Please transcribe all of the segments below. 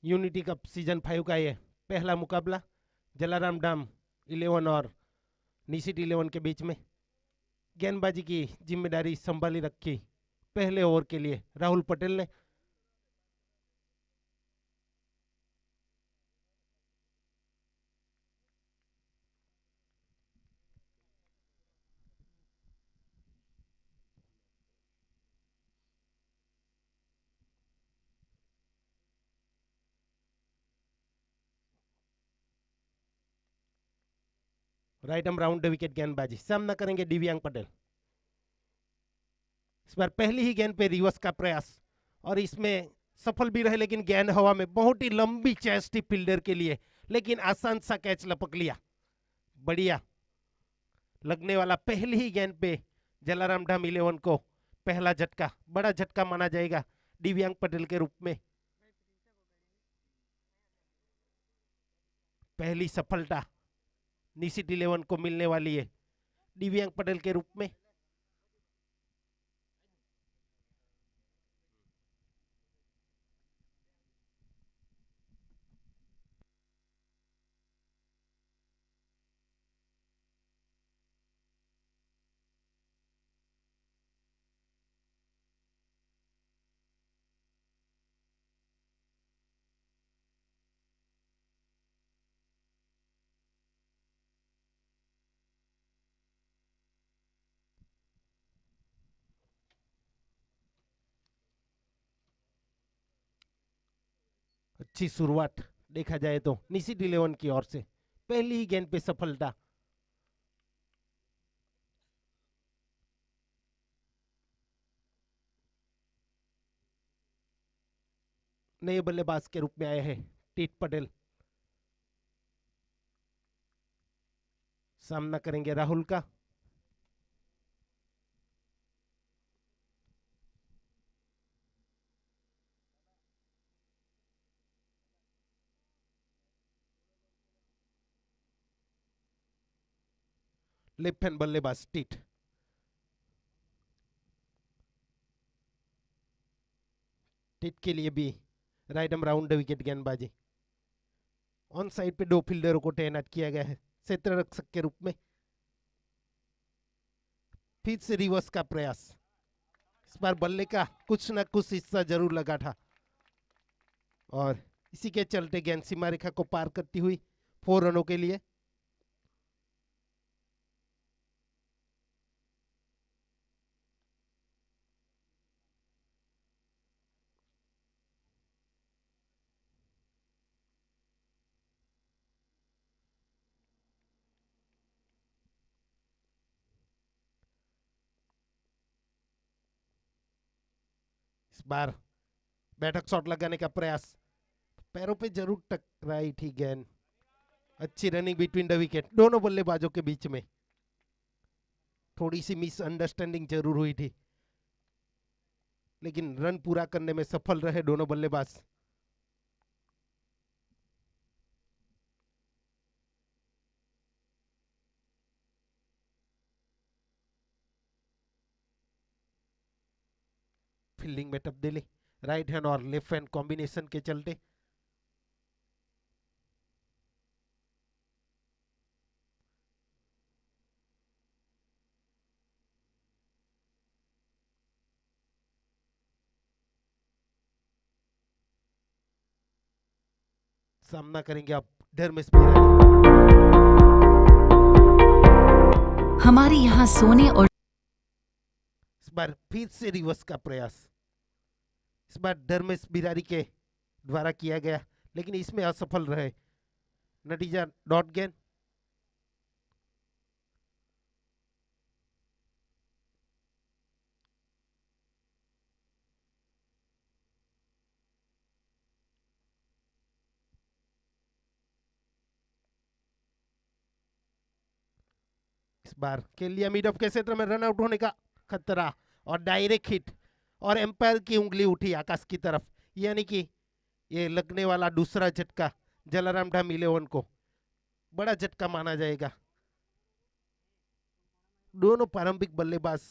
Unity cup season 5 का ये पहला मुकाबला जलाराम डाम 11 और निशित 11 के बीच में। गेंदबाजी की जिम्मेदारी संभाली रखी पहले ओवर के लिए राहुल पटेल ने। राइट आर्म राउंड विकेट गेंदबाजी, सामना करेंगे दिव्यांग पटेल। इस बार पहली ही गेंद पे रिवर्स का प्रयास और इसमें सफल भी रहे, लेकिन गेंद हवा में बहुत ही लंबी चेस्ट थी फील्डर के लिए, लेकिन आसान सा कैच लपक लिया। बढ़िया लगने वाला पहली ही गेंद पे जलाराम डाम 11 को पहला झटका, बड़ा झटका माना जाएगा दिव्यांग पटेल के रूप में। पहली सफलता निशित 11 को मिलने वाली है दिव्यांग पटेल के रूप में। अच्छी शुरुआत देखा जाए तो निशित 11 की ओर से, पहली ही गेंद पे सफलता। नए बल्लेबाज के रूप में आए हैं टीट पटेल, सामना करेंगे राहुल का। लेफ्ट हैंड बल्लेबाज टीट। टीट के लिए भी राइट आर्म राउंड विकेट गेंदबाजी। ऑन साइड पे दो फील्डरों को तैनात किया गया है क्षेत्र रक्षक के रूप में। फिर से रिवर्स का प्रयास, इस बार बल्ले का कुछ ना कुछ हिस्सा जरूर लगा था और इसी के चलते गेंद सीमा रेखा को पार करती हुई 4 रनों के लिए। इस बार बैठक शॉट लगाने का प्रयास, पैरों पे जरूर टकराई थी गेंद। अच्छी रनिंग बिटवीन द विकेट, दोनों बल्लेबाजों के बीच में थोड़ी सी मिसअंडरस्टैंडिंग जरूर हुई थी, लेकिन रन पूरा करने में सफल रहे दोनों बल्लेबाज। फील्डिंग में तब्दीली राइट हैंड और लेफ्ट हैंड कॉम्बिनेशन के चलते। सामना करेंगे आप धर्मेश बिरारी। हमारे यहाँ सोने और इस बार फिर से रिवर्स का प्रयास, इस बार धर्मेश बिरारी के द्वारा किया गया, लेकिन इसमें असफल रहे, नतीजा डॉट गेंद। इस बार के लिए मिड ऑफ के क्षेत्र में रन आउट होने का खतरा और डायरेक्ट हिट, और एम्पायर की उंगली उठी आकाश की तरफ, यानी कि ये लगने वाला दूसरा झटका जलाराम डाम 11 को बड़ा झटका माना जाएगा। दोनों प्रारंभिक बल्लेबाज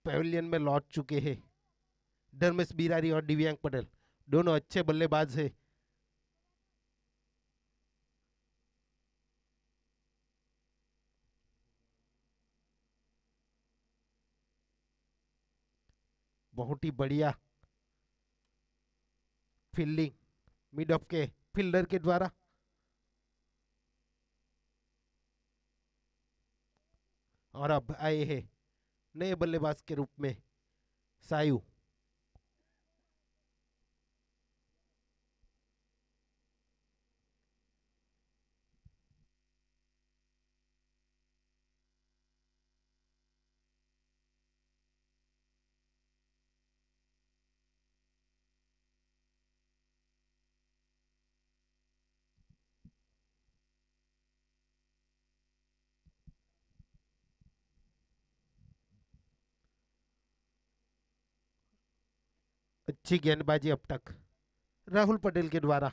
पैवेलियन में लौट चुके हैं, धर्मेश बिरारी और दिव्यांग पटेल, दोनों अच्छे बल्लेबाज है। बहुत ही बढ़िया फील्डिंग मिड ऑफ के फील्डर के द्वारा। और अब आए हैं नए बल्लेबाज के रूप में सायु। अच्छी गेंदबाजी अब तक राहुल पटेल के द्वारा।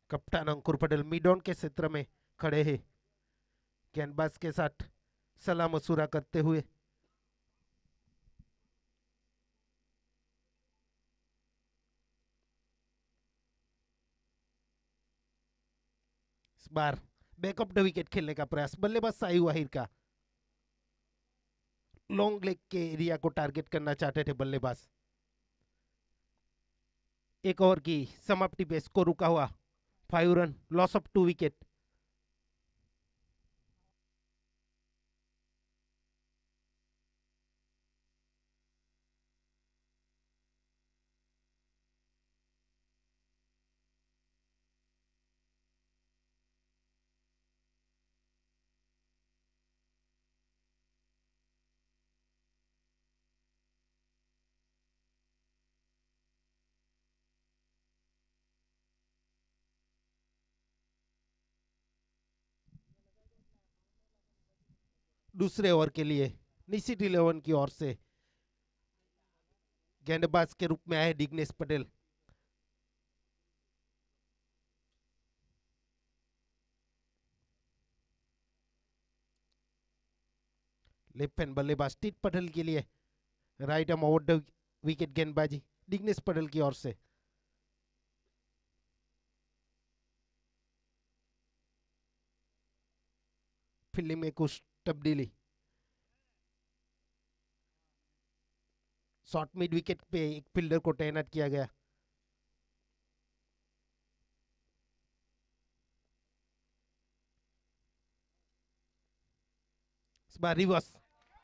कप्तान अंकुर पटेल मिड ऑन के क्षेत्र में खड़े हैं, गेंदबाज के साथ सलाह मशुरा करते हुए। इस बार बैकअप द विकेट खेलने का प्रयास बल्लेबाज सायु आहिर का। लॉन्ग लेग के एरिया को टारगेट करना चाहते थे बल्लेबाज। एक ओवर की समाप्ति पे स्कोर रुका हुआ 5 रन, लॉस ऑफ 2 विकेट। दूसरे ओवर के लिए निशित 11 की ओर से गेंदबाज के रूप में आए दिग्नेश पटेल। लेफ्ट हैंड बल्लेबाज टीट पटेल के लिए right arm over the wicket गेंदबाजी दिग्नेश पटेल की ओर से। फील्डिंग में कुछ तब्दीली, शॉर्ट मिड विकेट पे एक फील्डर को तैनात किया गया। इस बार रिवर्स,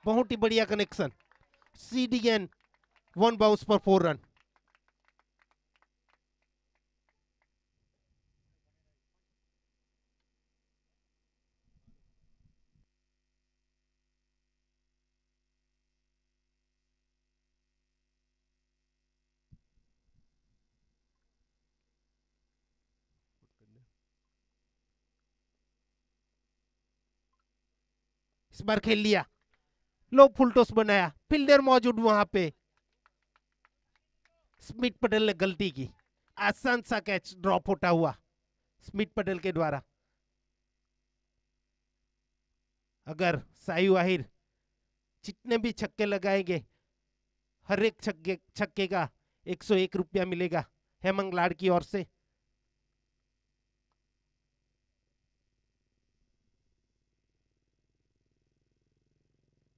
बहुत ही बढ़िया कनेक्शन, सीधी गेंद, 1 बाउंस पर 4 रन। इस बार खेल लिया, लो फुल टॉस बनाया, फील्डर मौजूद वहां पे। स्मिथ पटेल ने गलती की, आसान सा कैच ड्रॉप होता हुआ स्मिथ पटेल के द्वारा। अगर सायु आहिर जितने भी छक्के लगाएंगे, हर एक छक्के छक्के का 101 रुपया मिलेगा हेमंग लाड की ओर से।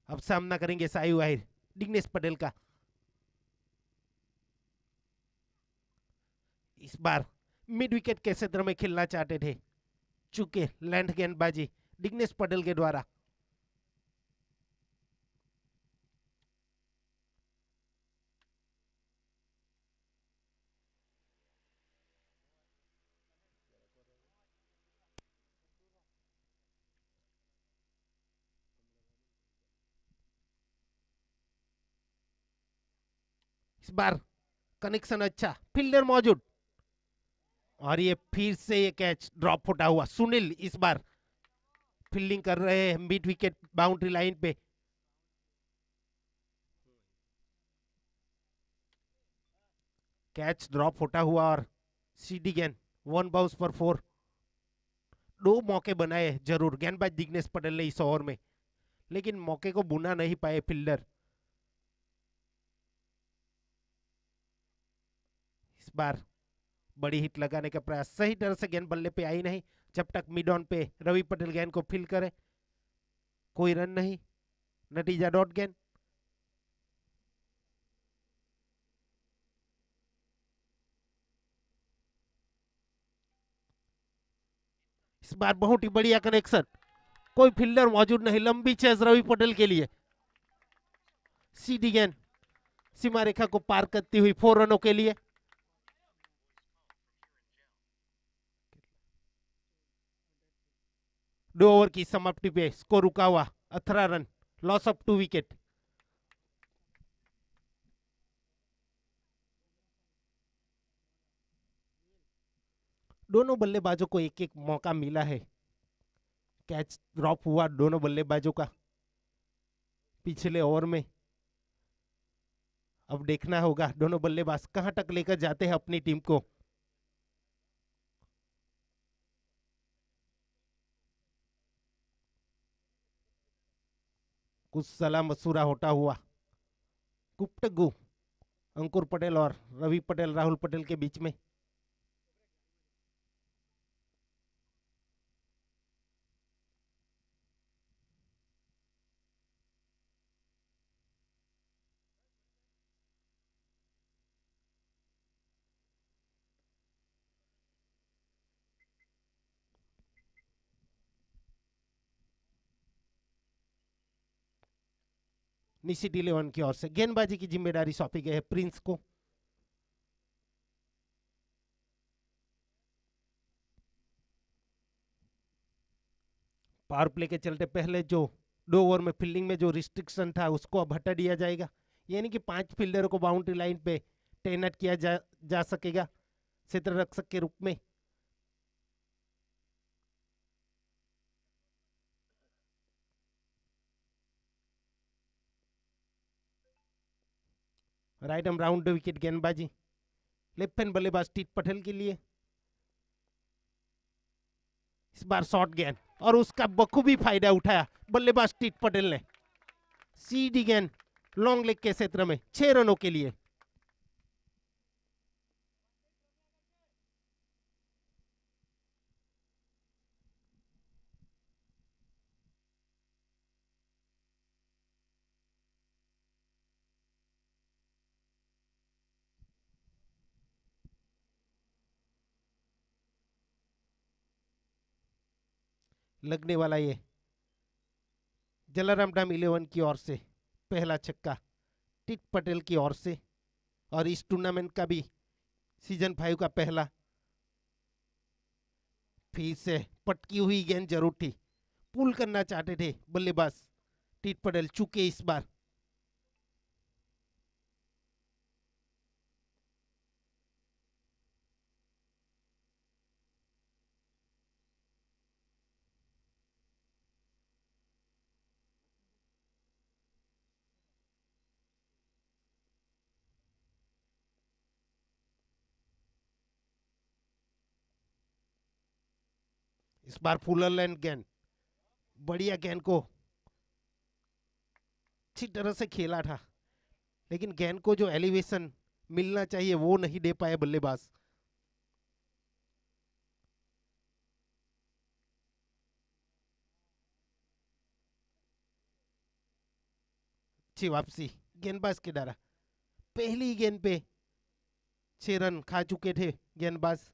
अब सामना करेंगे सायु आहिर दिग्नेश पटेल का। इस बार मिड विकेट के क्षेत्र में खेलना चाहते थे, चूंकि लैंड गेंदबाजी दिग्नेश पटेल के द्वारा। इस बार कनेक्शन अच्छा, फील्डर मौजूद, और ये फिर से ये कैच ड्रॉप होता हुआ। सुनील इस बार फील्डिंग कर रहे हैं मिड विकेट बाउंड्री लाइन पे। कैच ड्रॉप होता हुआ और सीधी गेंद, 1 बाउंस पर 4। 2 मौके बनाए जरूर गेंदबाज दिग्नेश पटेल ने इस ओवर में, लेकिन मौके को बुना नहीं पाए फील्डर। इस बार बड़ी हिट लगाने का प्रयास, सही तरह से गेंद बल्ले पे आई नहीं। जब तक मिड ऑन पे रवि पटेल गेंद को फील करे कोई रन नहीं, नतीजा डॉट गेंद। इस बार बहुत ही बढ़िया कनेक्शन, कोई फील्डर मौजूद नहीं, लंबी चेज रवि पटेल के लिए। सीधी गेंद सीमा रेखा को पार करती हुई 4 रनों के लिए। दो ओवर की समाप्ति पे स्कोर रुका हुआ 18 रन, लॉस ऑफ 2 विकेट। दोनों बल्लेबाजों को एक एक मौका मिला है। कैच ड्रॉप हुआ दोनों बल्लेबाजों का पिछले ओवर में। अब देखना होगा दोनों बल्लेबाज कहां तक लेकर जाते हैं अपनी टीम को। कुछ सलाह मशूरा होता हुआ गुप्तगु अंकुर पटेल और रवि पटेल राहुल पटेल के बीच में। निशित 11 की ओर से गेंदबाजी की जिम्मेदारी सौंपी गई है प्रिंस को। पावर प्ले के चलते पहले जो 2 ओवर में फील्डिंग में जो रिस्ट्रिक्शन था उसको अब हटा दिया जाएगा, यानी कि 5 फील्डरों को बाउंड्री लाइन पे तैनात किया जा सकेगा क्षेत्र रक्षक के रूप में। राइट एंड राउंड विकेट गेंदबाजी लेफ्ट हैंड बल्लेबाज टीट पटेल के लिए। इस बार शॉर्ट गेंद और उसका बखूबी फायदा उठाया बल्लेबाज टीट पटेल ने। सीधी गेंद लॉन्ग लेग के क्षेत्र में 6 रनों के लिए। लगने वाला ये जलाराम डाम 11 की ओर से पहला छक्का टीट पटेल की ओर से, और इस टूर्नामेंट का भी सीजन 5 का पहला। फिर से पटकी हुई गेंद जरूर थी, पुल करना चाहते थे बल्लेबाज टीट पटेल, चूके इस बार। इस बार फुलर लैंड गेंद, बढ़िया गेंद को अच्छी तरह से खेला था, लेकिन गेंद को जो एलिवेशन मिलना चाहिए वो नहीं दे पाए बल्लेबाज। अच्छी वापसी गेंदबाज के द्वारा। पहली गेंद पे 6 रन खा चुके थे गेंदबाज।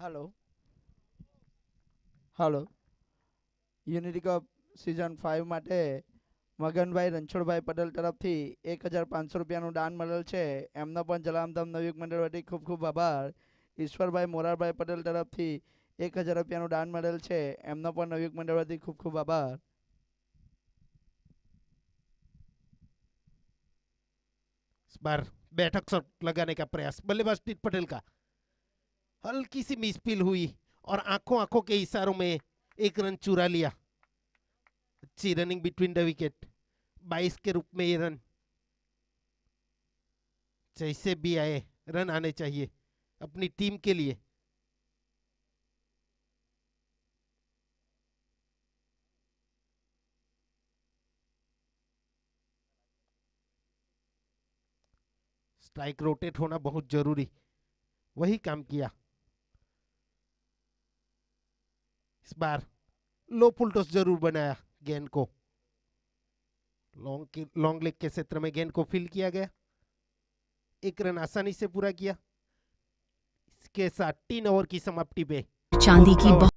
Hello hello unity cup season 5 માટે મગનભાઈ રણછોડભાઈ પટેલ તરફથી 1500 રૂપિયાનું દાન મળેલ છે. એમનો પણ જલામધામ નવયુગ મંડળ વતી ખૂબ ખૂબ આભાર. ઈશ્વરભાઈ મોરારભાઈ પટેલ તરફથી 1000 રૂપિયાનું દાન મળેલ છે. એમનો પણ નવયુગ મંડળ વતી ખૂબ ખૂબ આભાર. इस बार बैठक शॉट लगाने का प्रयास बल्लेबाज टीट पटेल का, हल्की सी मिसफील हुई और आंखों आंखों के इशारों में एक रन चुरा लिया। अच्छी रनिंग बिटवीन द विकेट, 22 के रूप में ये रन, जैसे भी आए रन आने चाहिए अपनी टीम के लिए। स्ट्राइक रोटेट होना बहुत जरूरी, वही काम किया। इस बार लो फुल टॉस जरूर बनाया गेंद को, लॉन्ग लेग के क्षेत्र में गेंद को फील किया गया, एक रन आसानी से पूरा किया। इसके साथ 3 ओवर की समाप्ति पे चांदी की बहुत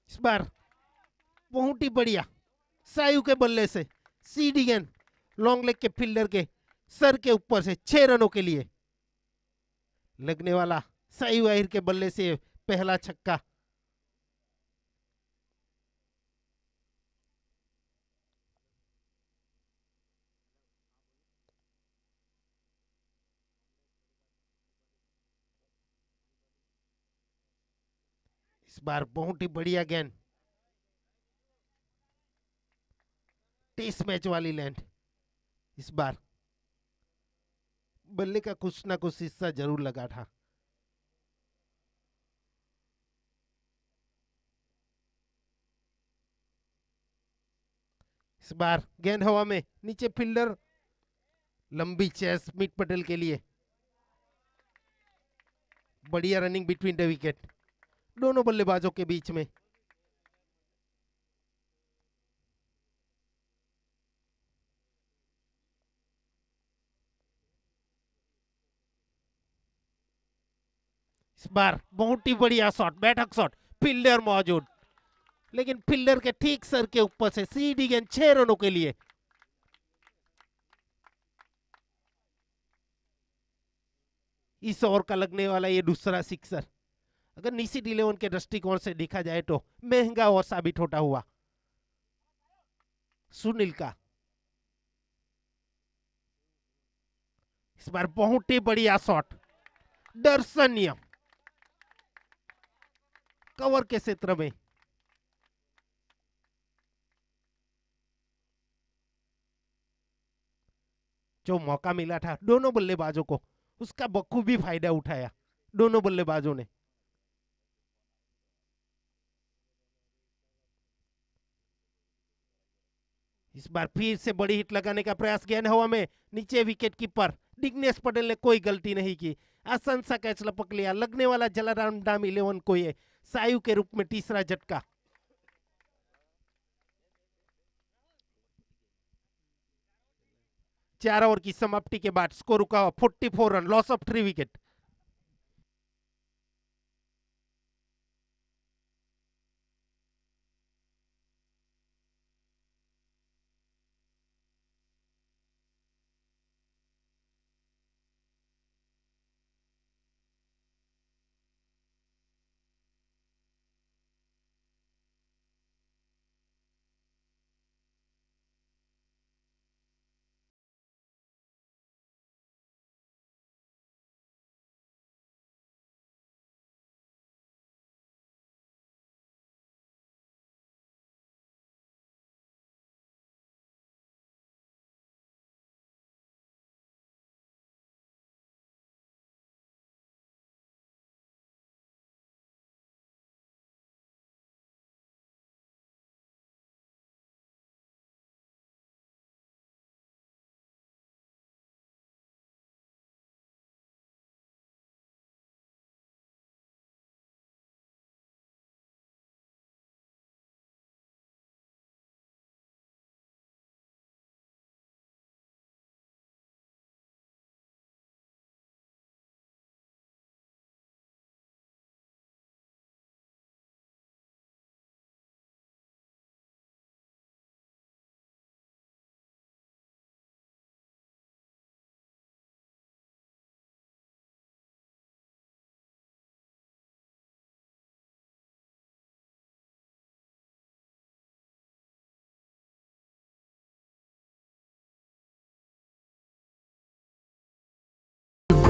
इस बार बहुत ही बढ़िया सायु के बल्ले से सीधी गेंद लॉन्ग लेग के फील्डर के सर के ऊपर से 6 रनों के लिए लगने वाला सायु आहिर के बल्ले से पहला छक्का। इस बार बहुत ही बढ़िया गेंद, टेस्ट मैच वाली लैंड। इस बार बल्ले का कुछ ना कुछ हिस्सा जरूर लगा था। इस बार गेंद हवा में, नीचे फील्डर, लंबी चेस मिट पटेल के लिए, बढ़िया रनिंग बिटवीन द विकेट दोनों बल्लेबाजों के बीच में। इस बार बहुत ही बढ़िया शॉट, बैठक शॉट, फील्डर मौजूद, लेकिन फील्डर के ठीक सर के ऊपर से सीधी गेंद 6 रनों के लिए। इस ओवर का लगने वाला ये दूसरा सिक्सर अगर निशित 11 के दृष्टिकोण से देखा जाए तो महंगा और साबित होता हुआ सुनील का। इस बार बहुत ही बढ़िया शॉट, दर्शनीय, कवर के क्षेत्र में। जो मौका मिला था दोनों बल्लेबाजों को, उसका बखूबी फायदा उठाया दोनों बल्लेबाजों ने। इस बार फिर से बड़ी हिट लगाने का प्रयास, गेंद हवा में, नीचे विकेट कीपर दिग्नेश पटेल ने कोई गलती नहीं की, आसान सा कैच लपक लिया। लगने वाला जलाराम डाम 11 को ये सायु के रूप में तीसरा झटका। चार ओवर की समाप्ति के बाद स्कोर रुका 44 run, loss of 3 wicket.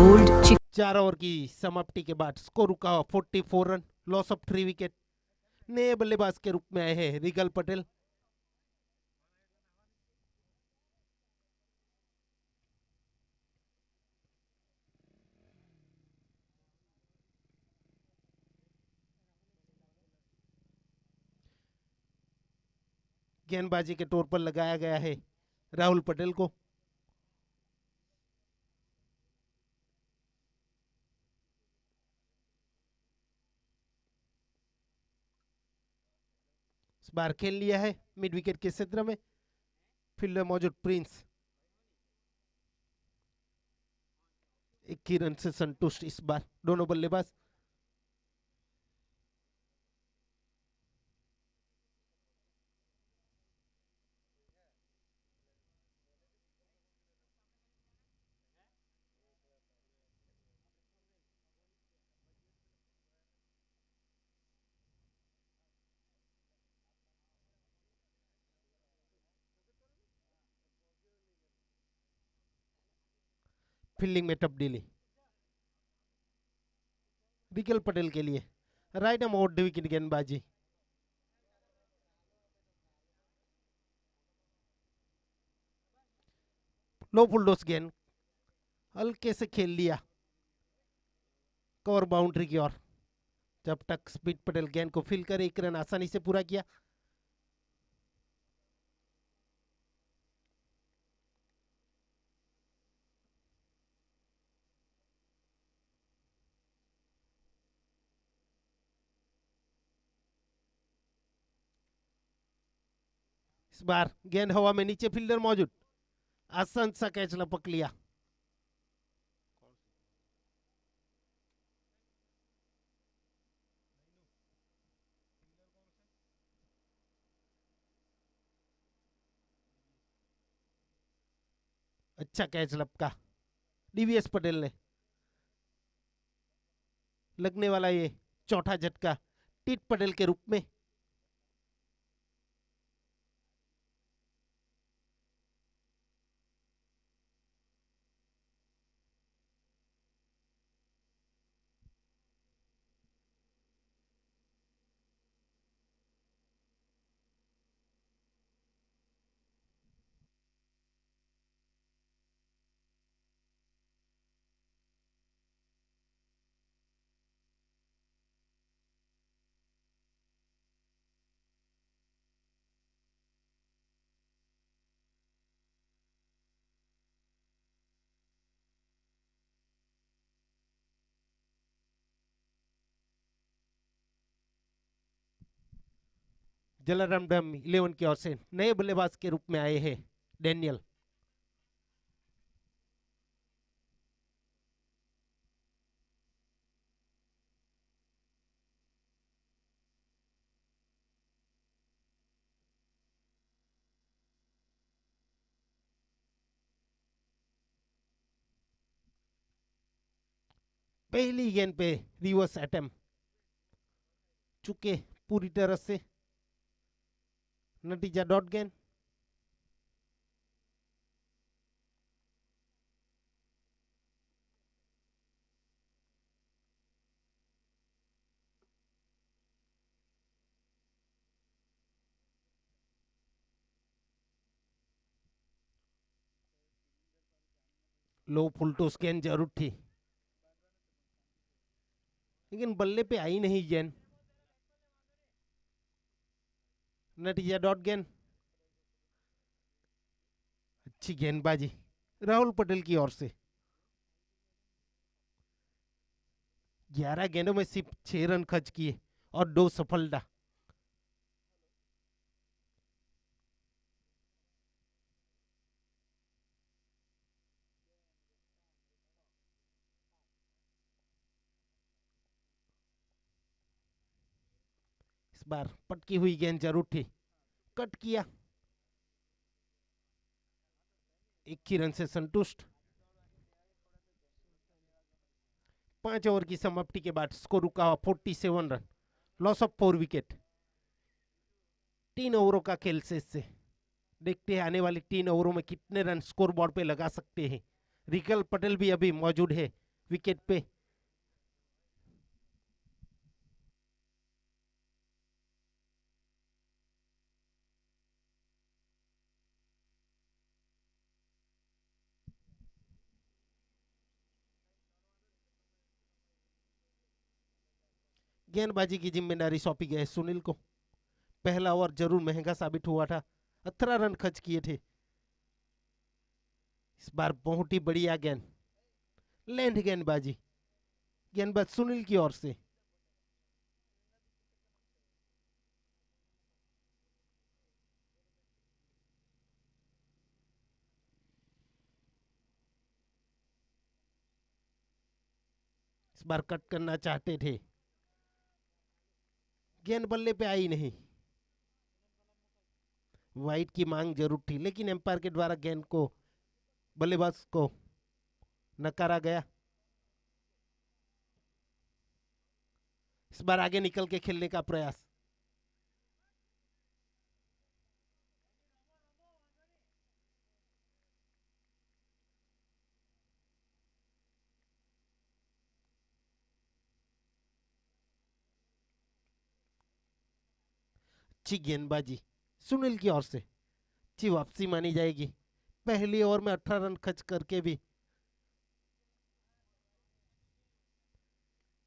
Gold 4 over की समाप्ति के बाद स्कोर रुका हुआ 44 रन, लॉस ऑफ 3 विकेट। नए बल्लेबाज के रूप में आए हैं रिगल पटेल। गेंदबाजी के तौर पर लगाया गया है राहुल पटेल को। इस बार खेल लिया है मिड विकेट के क्षेत्र में फील्डर मौजूद प्रिंस। एक ही रन से संतुष्ट इस बार दोनों बल्लेबाज। फील्डिंग में तब्दीली रिगल पटेल के लिए। राइट आर्म ओवर विकेट गेंदबाजी। लो फुलडोस गेंद हल्के से खेल लिया कवर बाउंड्री की ओर। जब तक स्पीड पटेल गेंद को फील कर एक रन आसानी से पूरा किया। इस बार गेंद हवा में नीचे फील्डर मौजूद, आसान सा कैच लपक लिया। अच्छा कैच लपका डीवीएस पटेल ने। लगने वाला ये चौथा झटका टीट पटेल के रूप में। जलाराम डैम 11 की ओर से नए बल्लेबाज के रूप में आए हैं डैनियल। पहली गेंद पे रिवर्स अटेम्प्ट चुके पूरी तरह से। नतीजा डॉट गेंद। लो फुल टॉस गेंद जरूर थी लेकिन बल्ले पे आई नहीं गेंद। नतीजा डॉट गेंद। अच्छी गेंदबाजी राहुल पटेल की ओर से। 11 गेंदों में सिर्फ 6 रन खर्च किए और 2 सफलता। इस बार पटकी हुई गेंद जरूर थी, कट किया। एक ही रन से संतुष्ट। 5 ओवर की समाप्ति के बाद स्कोर रुका हुआ 47 रन, लॉस ऑफ 4 विकेट। 3 ओवरों का खेल शेष से देखते हैं आने वाली 3 ओवरों में कितने रन स्कोर बोर्ड पे लगा सकते हैं। रिगल पटेल भी अभी मौजूद है विकेट पे। गेंदबाजी की जिम्मेदारी सौंपी गई सुनील को। पहला ओवर जरूर महंगा साबित हुआ था, 18 रन खर्च किए थे। इस बार बहुत ही बढ़िया गेंद, लेंथ गेंदबाजी, गेंदबाज सुनील की ओर से। इस बार कट करना चाहते थे, गेंद बल्ले पे आई नहीं। वाइड की मांग जरूर थी, लेकिन एम्पायर के द्वारा गेंद को बल्लेबाज को नकारा गया। इस बार आगे निकल के खेलने का प्रयास। अच्छी गेंदबाजी सुनील की ओर से, अच्छी वापसी मानी जाएगी। पहली ओवर में 18 रन खर्च करके भी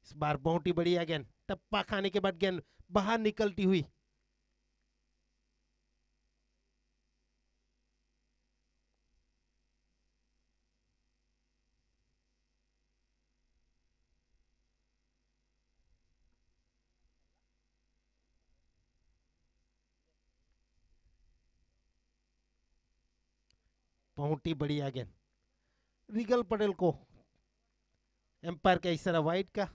इस बार बहुत ही बढ़िया गेंद, टप्पा खाने के बाद गेंद बाहर निकलती हुई। बहुत ही बढ़िया गेंद, रिगल पटेल को एम्पायर का इशारा वाइड का।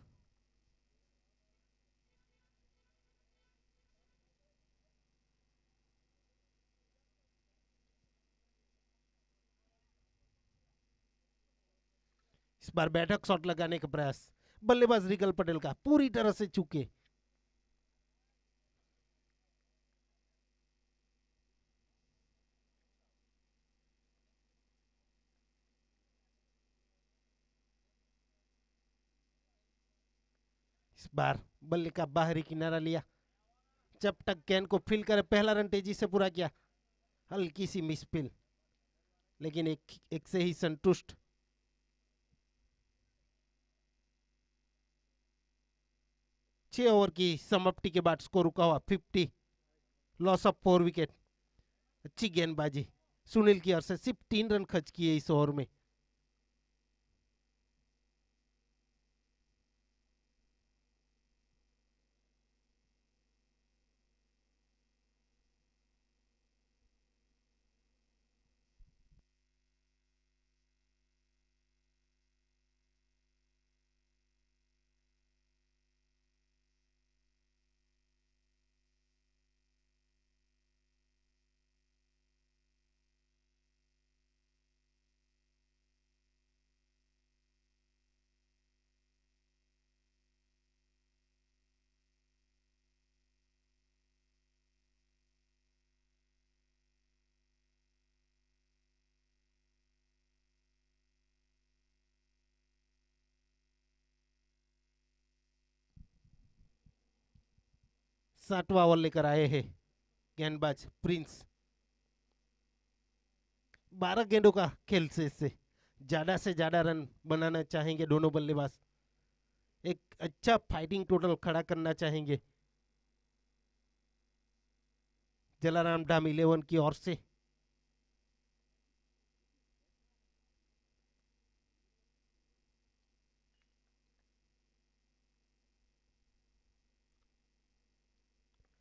इस बार बैठक शॉट लगाने का प्रयास, बल्लेबाज रिगल पटेल का पूरी तरह से चूके। इस बार बल्ले का बाहरी किनारा लिया, जब तक गेंद को फील करे पहला रन तेजी से पूरा किया। हल्की सी मिस फील, लेकिन एक से ही संतुष्ट। छह ओवर की समाप्ति के बाद स्कोर रुका हुआ 50, लॉस ऑफ 4 विकेट। अच्छी गेंदबाजी सुनील की ओर से, सिर्फ 3 रन खर्च किए इस ओवर में। सातवां ओवर लेकर आए हैं गेंदबाज प्रिंस। 12 गेंदों का खेल से ज्यादा रन बनाना चाहेंगे दोनों बल्लेबाज। एक अच्छा फाइटिंग टोटल खड़ा करना चाहेंगे जलाराम डाम 11 की ओर से।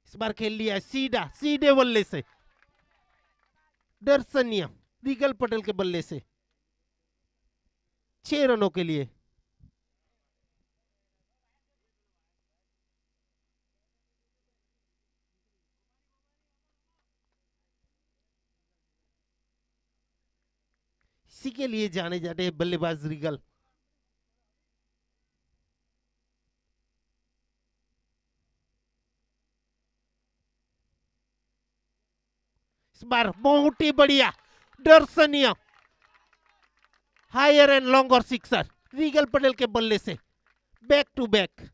इस बार खेल लिया है सीधा, सीधे बल्ले से, दर्शनीय रिगल पटेल के बल्ले से 6 रनों के लिए। इसी के लिए जाने जाते हैं बल्लेबाज रिगल। इस बार बहुत ही बढ़िया दर्शनीय higher and longer sixer, Regal Patel के बल्ले से बैक टू बैक,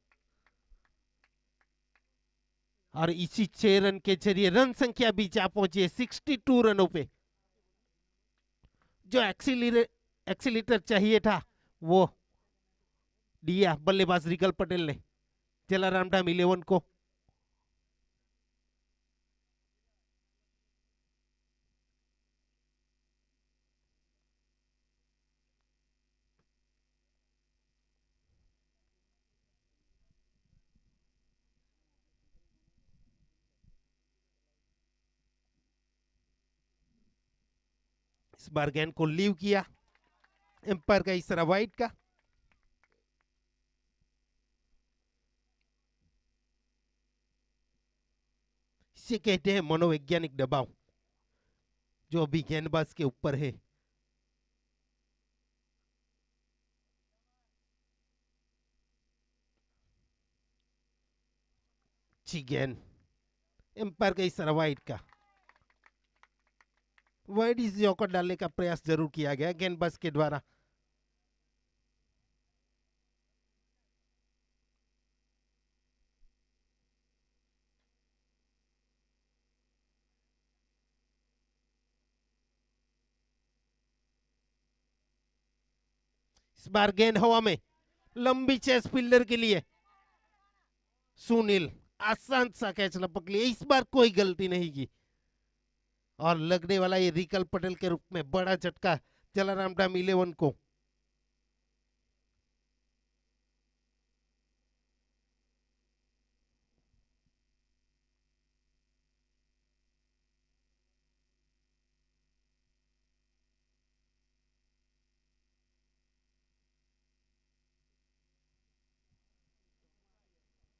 और इसी 6 रन के जरिए रन संख्या भी जा पहुंची है 62 रनों पे। जो एक्सीलेटर चाहिए था वो दिया बल्लेबाज रीगल पटेल ने जलाराम डाम 11 को। इस बार गेंद को लीव किया एम्पायर का इशारा वाइड का। इसे कहते हैं मनोवैज्ञानिक दबाव, जो अभी गेंदबाज के ऊपर है। अच्छी गेंद, एम्पायर का इशारा वाइड का। वाइड इस यॉर्कर डालने का प्रयास जरूर किया गया गेंदबाज के द्वारा। इस बार गेंद हवा में, लंबी चेस फील्डर के लिए सुनील आसान सा कैच लपक लिया। इस बार कोई गलती नहीं की और लगने वाला ये रीगल पटेल के रूप में बड़ा झटका जलाराम डाम 11 को।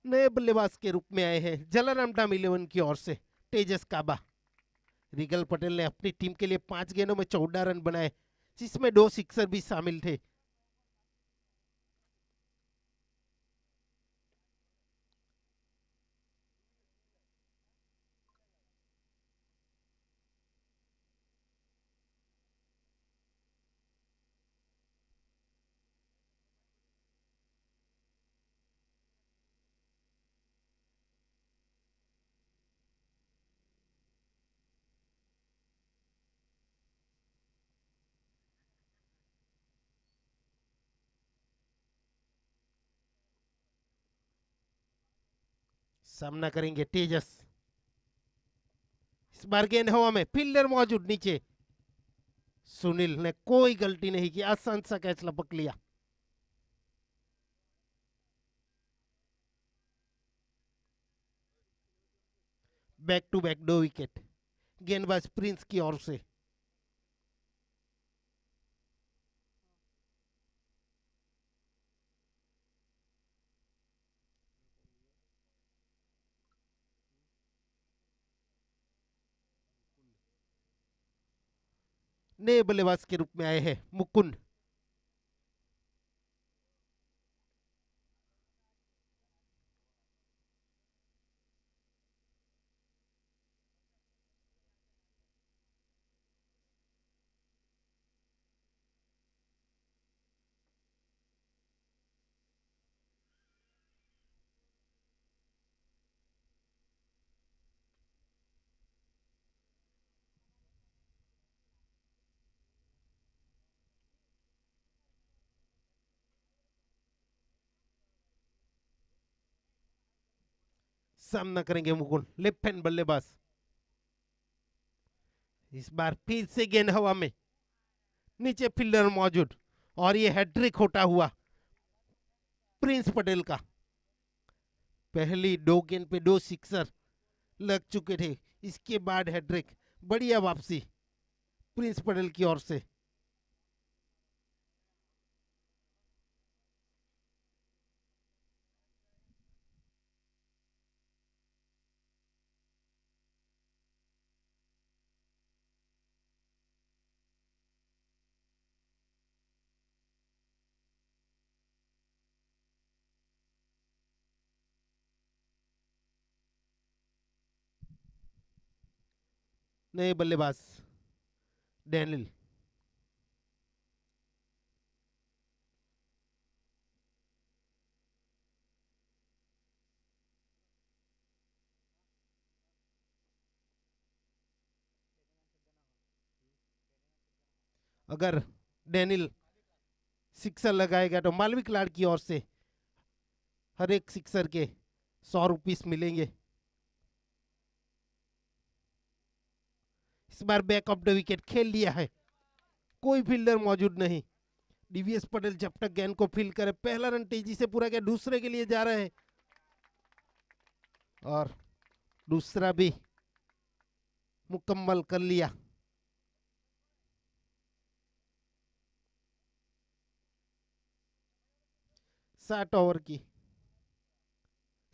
नए बल्लेबाज के रूप में आए हैं जलाराम डाम 11 की ओर से तेजस काबा। रीगल पटेल ने अपनी टीम के लिए 5 गेंदों में 14 रन बनाए, जिसमें 2 सिक्सर भी शामिल थे। सामना करेंगे तेजस। इस बार गेंद हवा में, फील्डर मौजूद नीचे। सुनील ने कोई गलती नहीं की, आसान सा कैच लपक लिया। बैक टू बैक 2 विकेट गेंदबाज प्रिंस की ओर से। नए बल्लेबाज के रूप में आए हैं मुकुंद। सामना करेंगे मुकुंद, लेफ्ट हैंड बल्लेबाज। इस बार फिर से गेंद हवा में, नीचे फील्डर मौजूद और ये हैट्रिक होता हुआ प्रिंस पटेल का। पहली 2 गेंद पे 2 सिक्सर लग चुके थे, इसके बाद हैट्रिक। बढ़िया वापसी प्रिंस पटेल की ओर से। नए बल्लेबाज डैनियल। अगर डैनिल सिक्सर लगाएगा तो मालविक लाड की ओर से हर एक सिक्सर के 100 रुपीस मिलेंगे। इस बार बैक ऑफ द विकेट खेल लिया है, कोई फील्डर मौजूद नहीं। डीवीएस पटेल जब तक गेंद को फील्ड करे, पहला रन तेजी से पूरा किया, दूसरे के लिए जा रहे हैं और दूसरा भी मुकम्मल कर लिया। साठ ओवर की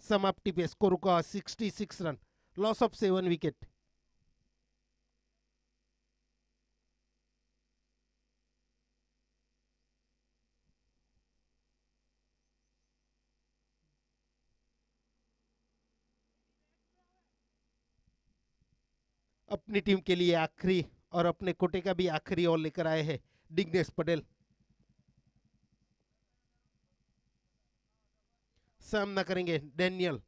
समाप्ति पे स्कोर का 66 रन, लॉस ऑफ 7 विकेट। अपनी टीम के लिए आखिरी और अपने कोटे का भी आखिरी ओवर लेकर आए हैं दिग्नेश पटेल। सामना करेंगे डैनियल।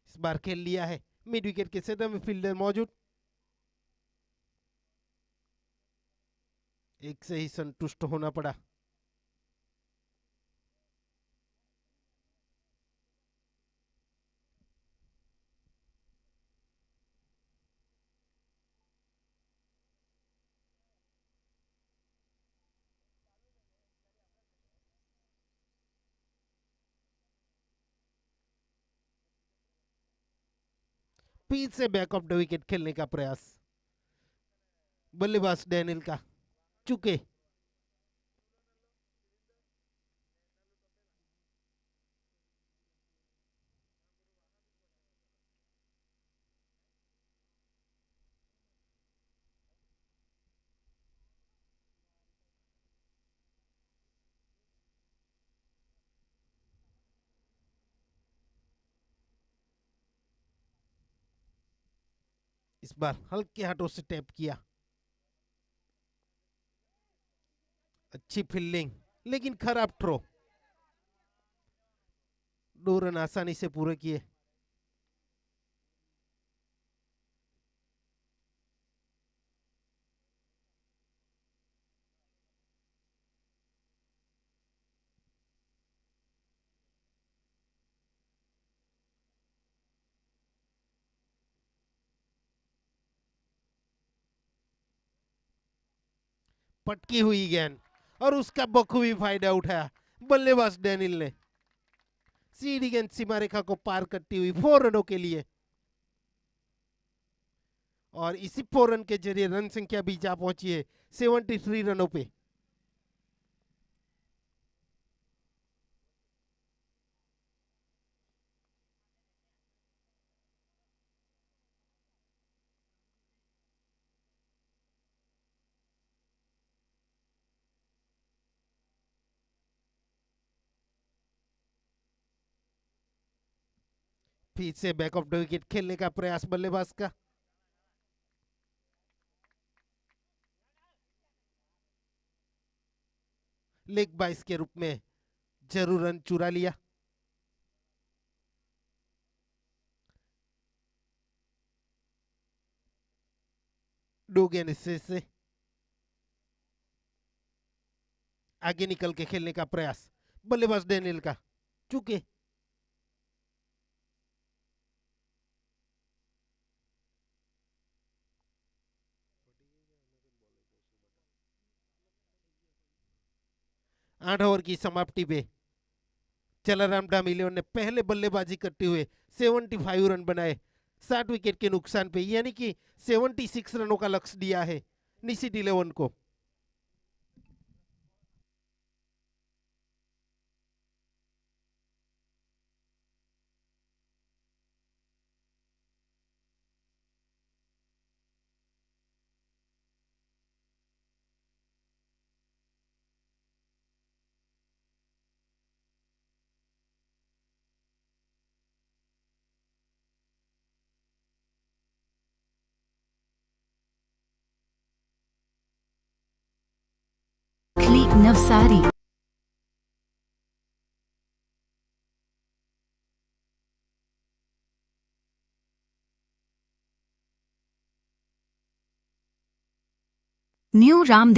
इस बार खेल लिया है, मिड विकेट के सेंटर में फील्डर मौजूद, एक से ही संतुष्ट होना पड़ा। फिर से बैक ऑफ द विकेट खेलने का प्रयास, बल्लेबाज डैनियल का चुके। इस बार हल्के हाथों से टैप किया, अच्छी फील्डिंग लेकिन खराब थ्रो। 2 रन आसानी से पूरे किए। पटकी हुई गेंद और उसका बखूबी फायदा उठाया बल्लेबाज डैनियल ने। सीधी गेंद सीमा रेखा को पार करती हुई 4 रनों के लिए, और इसी 4 रन के जरिए रन संख्या भी जा पहुंची है 73 रनों पे। फिर से बैक ऑफ द विकेट खेलने का प्रयास बल्लेबाज का। लेग बाइस के रूप में जरूर रन चुरा लिया। दो गेंद से आगे निकल के खेलने का प्रयास बल्लेबाज डैनियल का, चूके। आठ ओवर की समाप्ति पे चलाराम डामिलियन ने पहले बल्लेबाजी करते हुए 75 रन बनाए 60 विकेट के नुकसान पे, यानी कि 76 रनों का लक्ष्य दिया है निशित 11 को। नवसारी। न्यू राम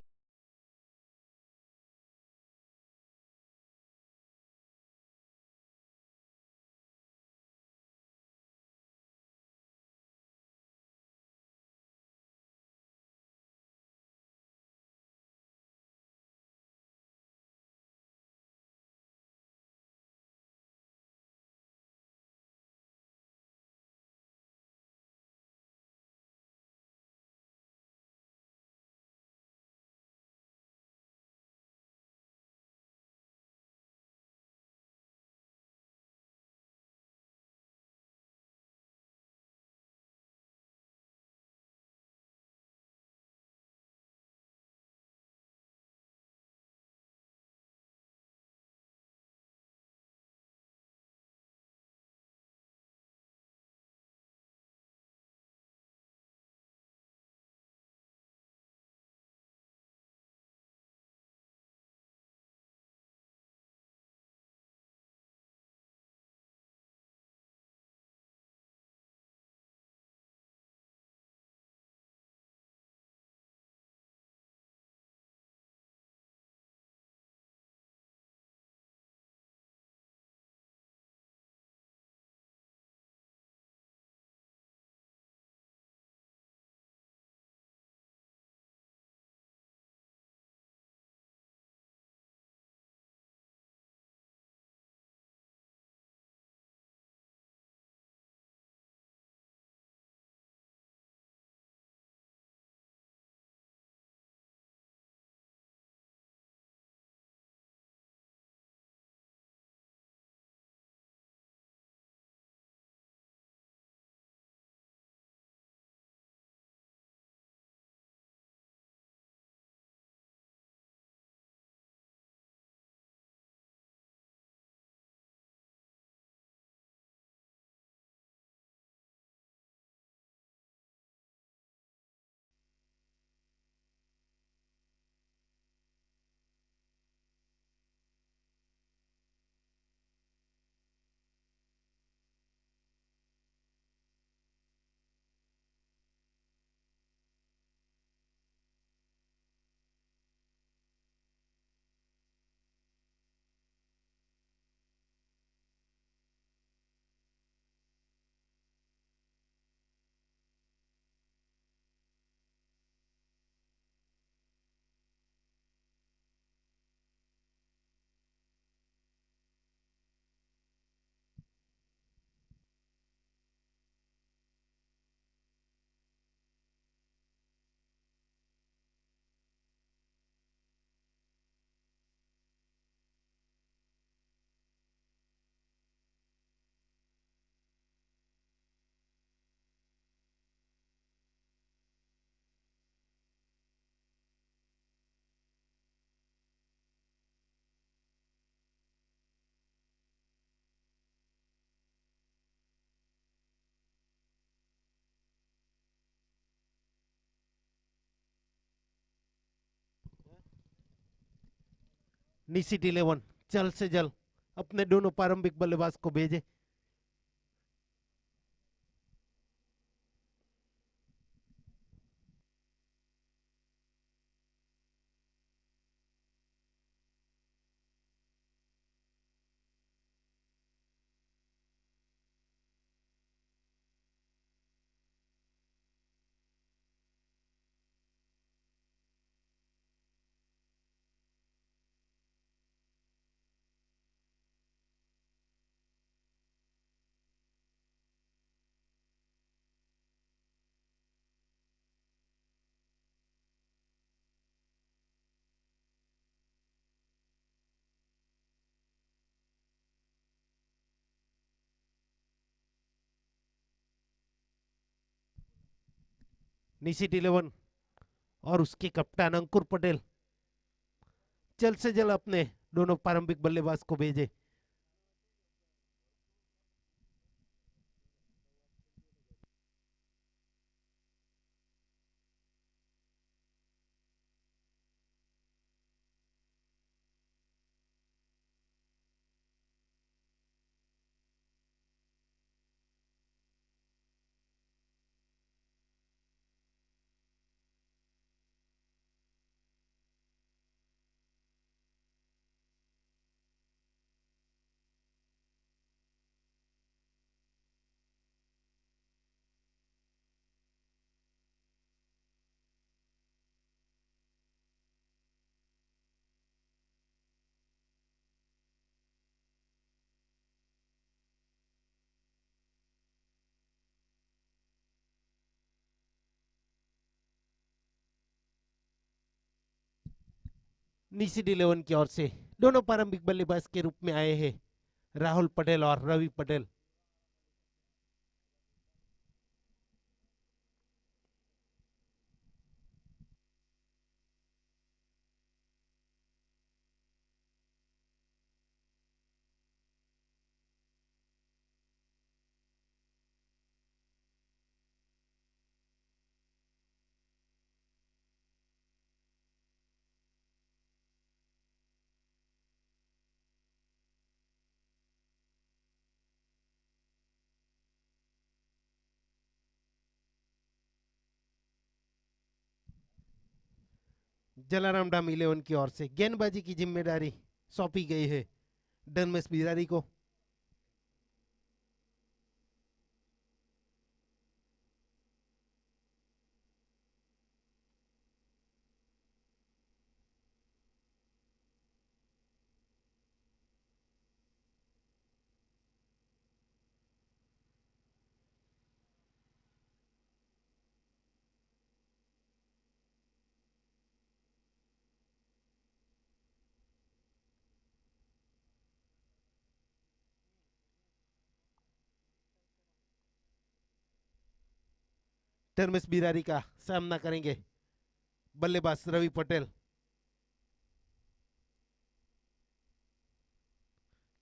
निशित 11 जल्द से जल्द अपने दोनों प्रारंभिक बल्लेबाज को भेजे। निशित 11 और उसके कप्तान अंकुर पटेल जल्द से जल्द अपने दोनों प्रारंभिक बल्लेबाज को भेजे। निषद 11 की ओर से दोनों प्रारंभिक बल्लेबाज के रूप में आए हैं, राहुल पटेल और रवि पटेल। जलाराम डाम 11 की ओर से गेंदबाजी की जिम्मेदारी सौंपी गई है धर्मेश बिरारी को। धर्मेश बिरारी का सामना करेंगे बल्लेबाज रवि पटेल।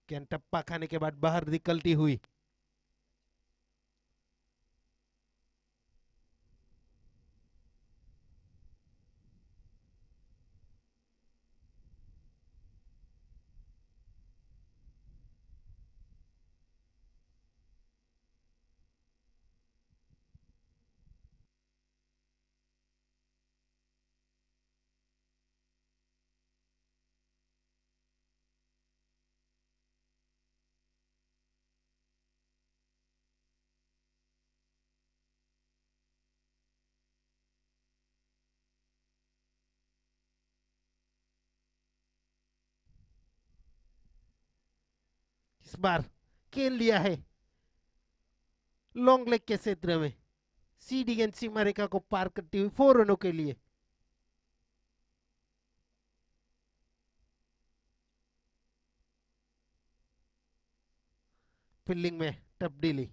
गेंद टप्पा खाने के बाद बाहर निकलती हुई। इस बार खेल लिया है लॉन्ग लेग के क्षेत्र में, सीधी गेंद सीमा रेखा को पार करती हुई 4 रनों के लिए। फील्डिंग में तब्दीली।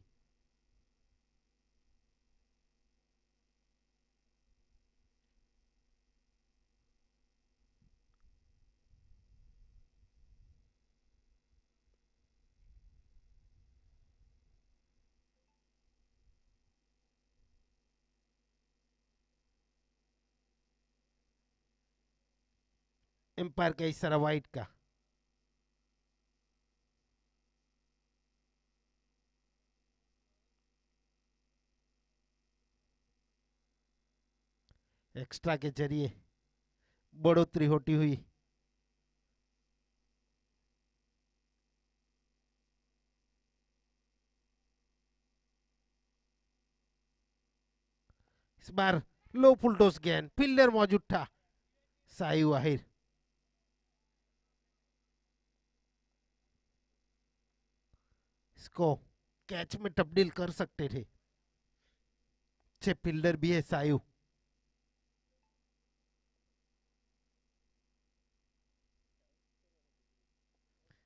एम्पायर का इशारा वाइड का। एक्स्ट्रा के जरिए बढ़ोतरी होती हुई। इस बार लो फुलटॉस गेंद, फील्डर मौजूद था साहिल वाहिर। इसको कैच में तब्दील कर सकते थे, अच्छे फील्डर भी है सायु।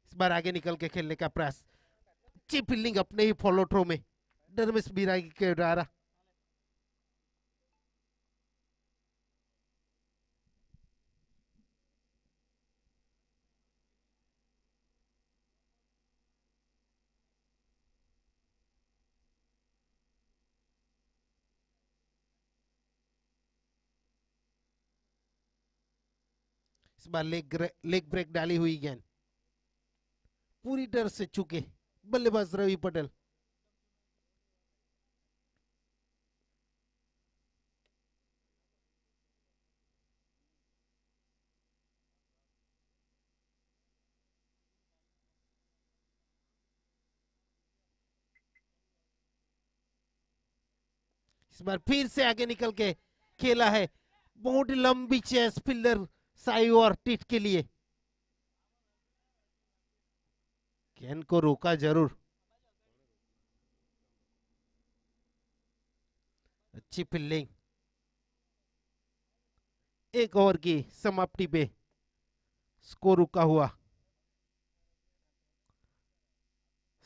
इस बार आगे निकल के खेलने का प्रयास, अच्छी फील्डिंग अपने ही फॉलो थ्रो में धर्मेश बिरागी के द्वारा। इस बार लेग ब्रेक डाली हुई गेंद पूरी तरह से चुके बल्लेबाज रवि पटेल। इस बार फिर से आगे निकल के खेला है, बहुत लंबी चेस फील्डर सायु और टिट के लिए। गेंद को रोका जरूर, अच्छी फील्डिंग। एक ओवर की समाप्ति पे स्कोर रुका हुआ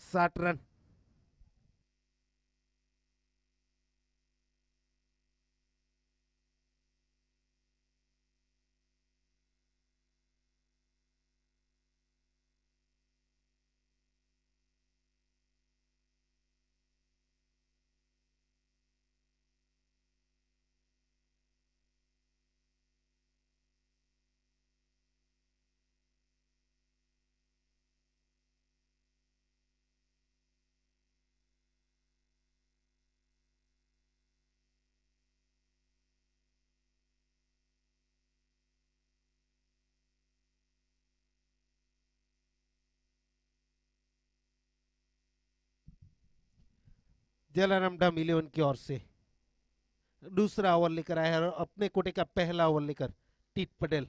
60 रन। जलाराम डम 11 की ओर से दूसरा ओवर लेकर आया है और अपने कोटे का पहला ओवर लेकर टीट पटेल।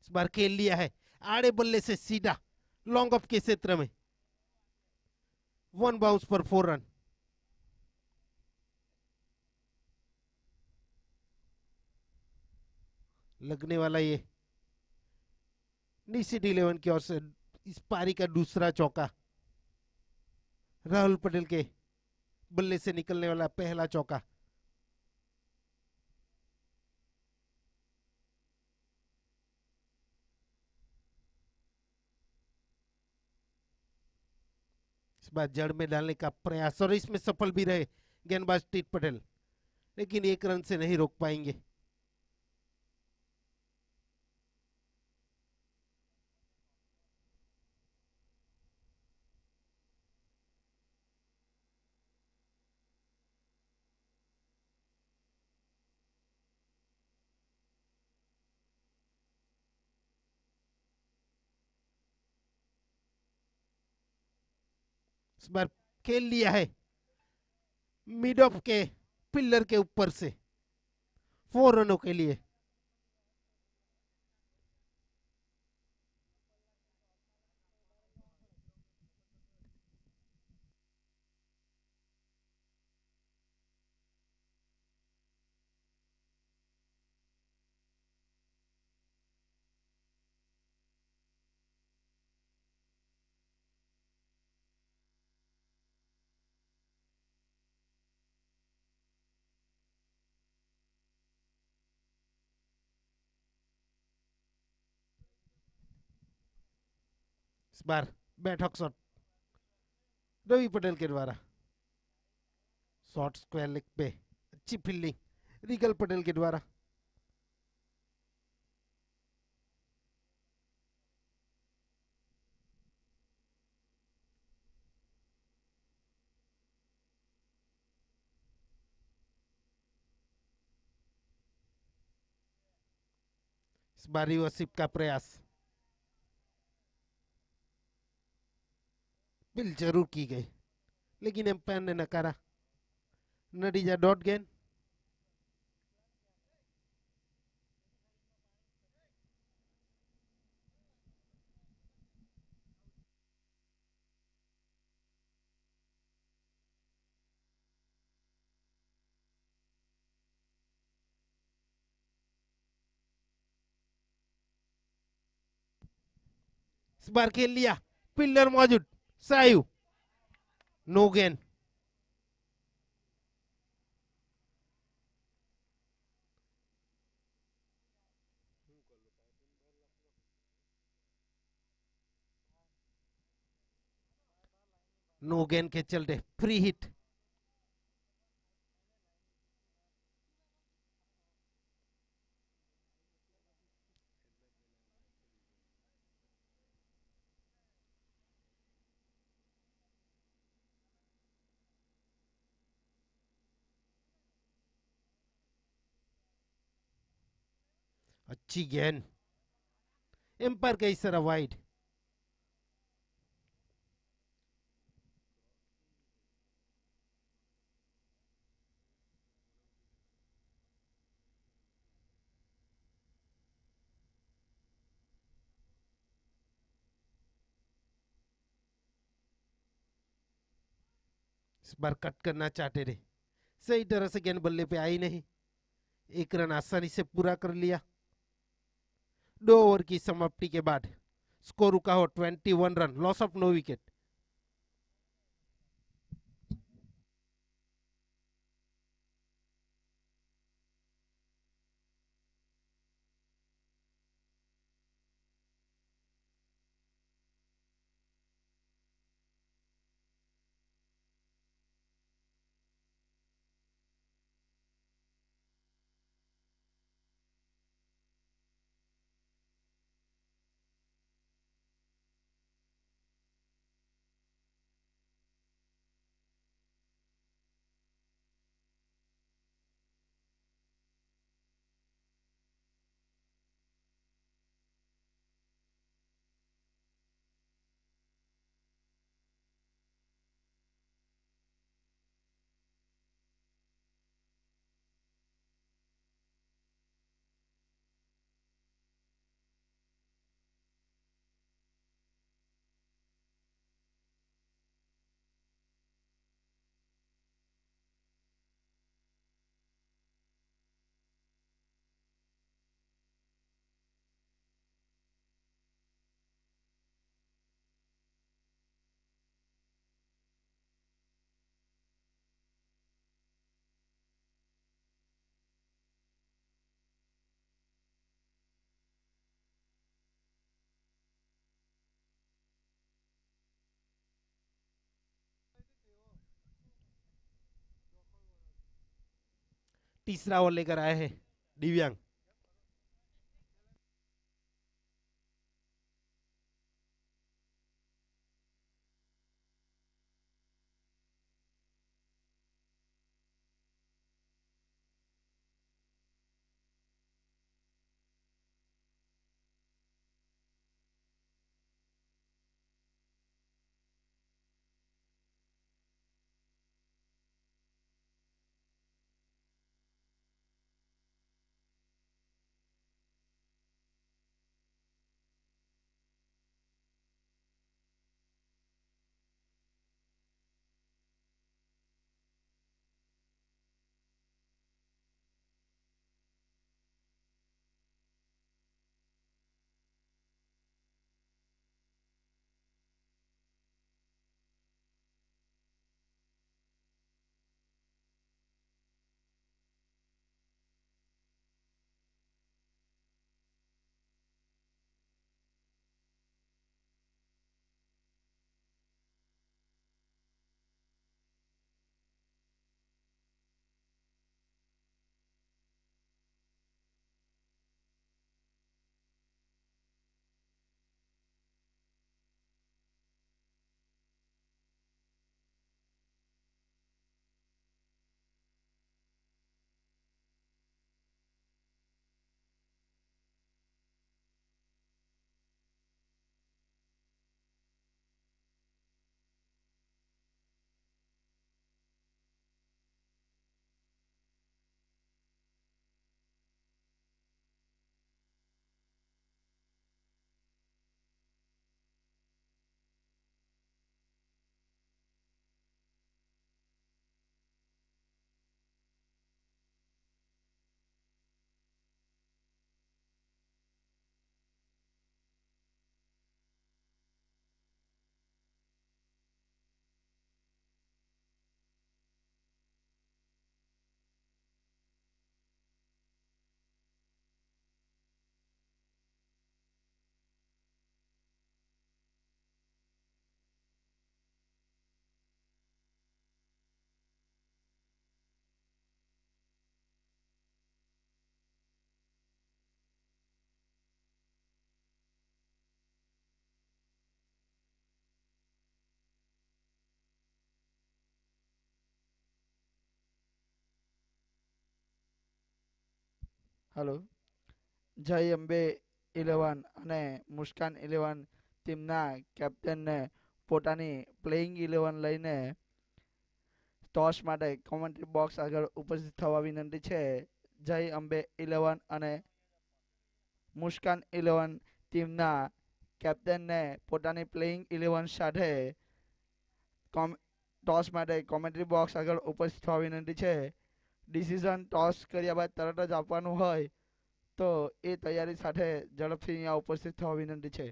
इस बार खेल लिया है आड़े बल्ले से सीधा लॉन्ग ऑफ के क्षेत्र में। 1 बाउंस पर 4 रन। लगने वाला ये निशित 11 की ओर से इस पारी का दूसरा चौका। राहुल पटेल के बल्ले से निकलने वाला पहला चौका। इस बार जड़ में डालने का प्रयास और इसमें सफल भी रहे गेंदबाज टीट पटेल, लेकिन 1 रन से नहीं रोक पाएंगे। इस बार खेल लिया है मिड ऑफ के पिलर के ऊपर से 4 रनों के लिए। इस बार bat hawk shot Ravi Patel के द्वारा। शॉर्ट स्क्वायर लेग पे अच्छी फील्डिंग रिगल पटेल के द्वारा। इस बार रिवर्सिप का प्रयास बिल जरूर की गई, लेकिन एम्पायर ने नकारा। नतीजा डॉट गेंद। इस बार खेल लिया पिलर मौजूद सायु। नो गेंद। नो गेंद के चलते फ्री हिट। अच्छी गेंद। एम्पायर का इशारा वाइड। इस इस बार कट करना चाहते थे, सही तरह से गेंद बल्ले पे आई नहीं। एक रन आसानी से पूरा कर लिया। 2 ओवर की समाप्ति के बाद स्कोर रुका हो 21 रन, लॉस ऑफ 9 विकेट। तीसरा ओवर लेकर आए हैं दिव्यांग। હલો. જય અંબે 11 અને મુસ્કાન 11 ટીમના કેપ્ટનને પોતાની પ્લેઇંગ 11 લઈને ટોસ માટે કોમેન્ટ્રી બોક્સ આગળ ઉપસ્થિત થવા વિનંતી છે. જય અંબે 11 અને મુસ્કાન 11 ટીમના કેપ્ટનને પોતાની પ્લેઇંગ 11 સાથે ટોસ માટે કોમેન્ટ્રી બોક્સ આગળ ઉપસ્થિત થવા વિનંતી છે. ડિસિઝન ટોસ કર્યા બાદ તરત જ આપવાનું હોય તો એ તૈયારી સાથે ઝડપથી અહીંયા ઉપસ્થિત થવા વિનંતી છે.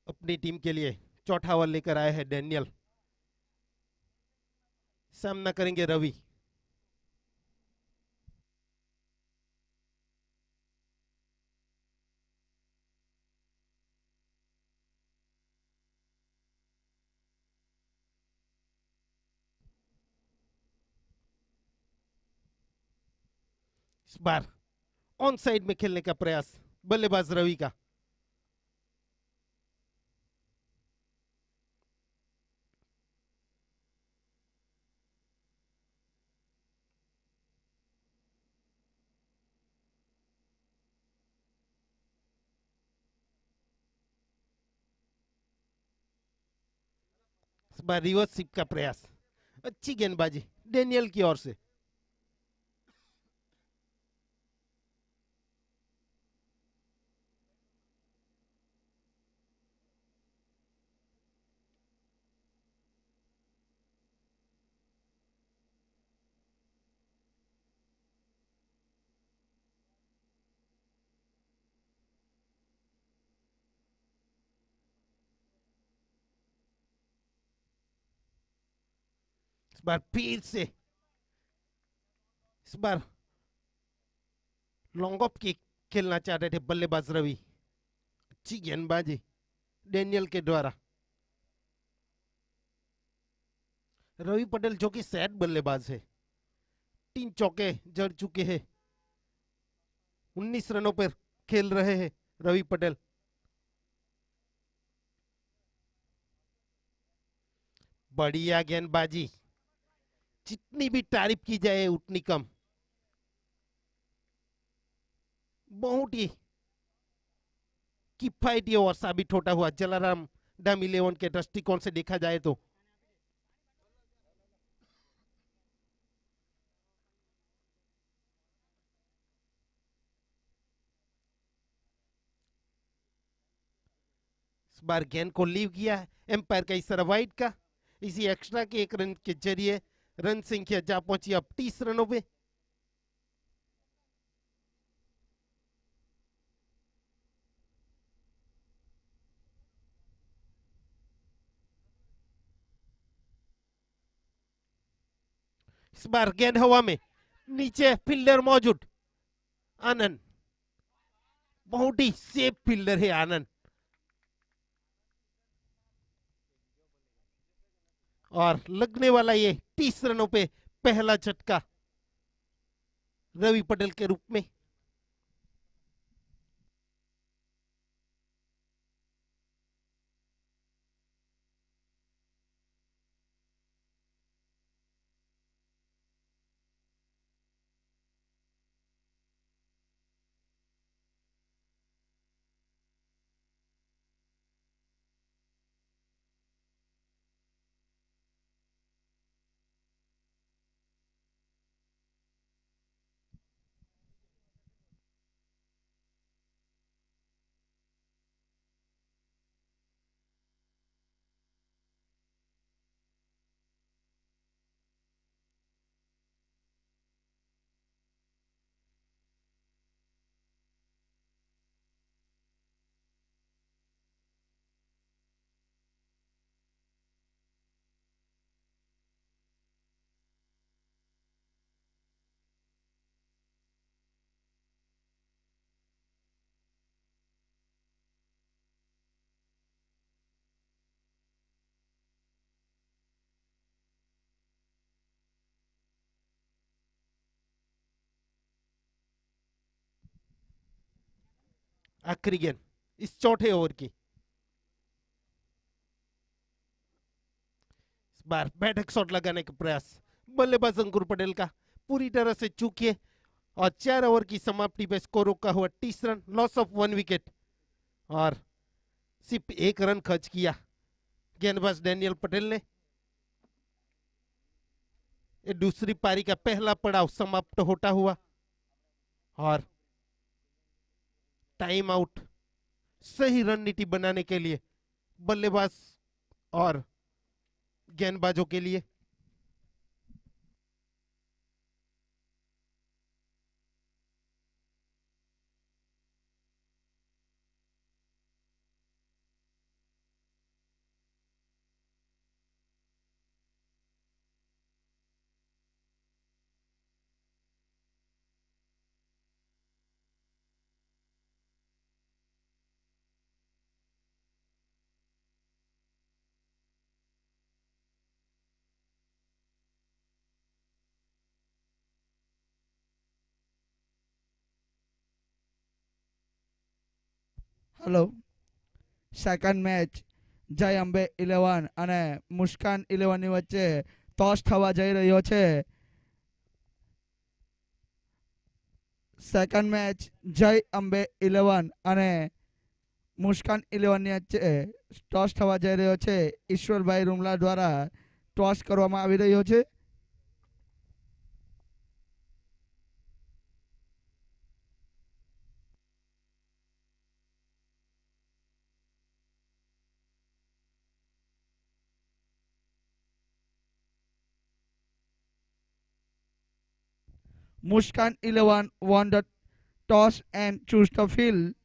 अपनी टीम के लिए चौथा ओवर लेकर आए हैं डैनियल, सामना करेंगे रवि। इस बार ऑन साइड में खेलने का प्रयास बल्लेबाज रवि का। इस बार रिवर्स स्वीप का प्रयास, अच्छी गेंदबाजी डेनियल की ओर से। इस बार फिर से, इस बार लॉन्ग ऑफ किक खेलना चाह रहे थे बल्लेबाज रवि। अच्छी गेंदबाजी डेनियल के द्वारा। रवि पटेल जो कि सैड बल्लेबाज है, 3 चौके जड़ चुके हैं, 19 रनों पर खेल रहे हैं रवि पटेल। बढ़िया गेंदबाजी, जितनी भी तारीफ की जाए उतनी कम। बहुत ही किफायती ओवर साबित होता हुआ जलाराम डम 11 के दृष्टिकोण से देखा जाए तो। इस बार गेंद को लीव किया एम्पायर का इशारा वाइड का। इसी एक्स्ट्रा के 1 रन के जरिए रन संख्या जा पहुंची अब 30 रनों पे। इस बार गेंद हवा में, नीचे फील्डर मौजूद आनंद, बहुत ही सेफ फील्डर है आनंद। और लगने वाला ये 30 रनों पे पहला झटका रवि पटेल के रूप में। आखिरी गेंद इस चौथे ओवर की। इस बार बैठक शॉट लगाने का प्रयास बल्लेबाज अंकुर पटेल का पूरी तरह से चूकिए और 4 ओवर की समाप्ति पे स्कोर रुका हुआ 30 रन, लॉस ऑफ 1 विकेट और सिर्फ 1 रन खर्च किया गेंदबाज डैनियल पटेल ने। ये दूसरी पारी का पहला पड़ाव समाप्त होता हुआ और टाइम आउट सही रणनीति बनाने के लिए बल्लेबाज और गेंदबाजों के लिए। હેલો, સેકન્ડ મેચ જય અંબે 11 અને મુસ્કાન 11 ની વચ્ચે ટોસ થવા જઈ રહ્યો છે. સેકન્ડ મેચ જય અંબે 11 અને મુસ્કાન 11 ની વચ્ચે ટોસ થવા જઈ રહ્યો છે. ઈશ્વરભાઈ રૂમલા દ્વારા ટોસ કરવામાં આવી રહ્યો છે. Muskan 11 won the toss and chose the field.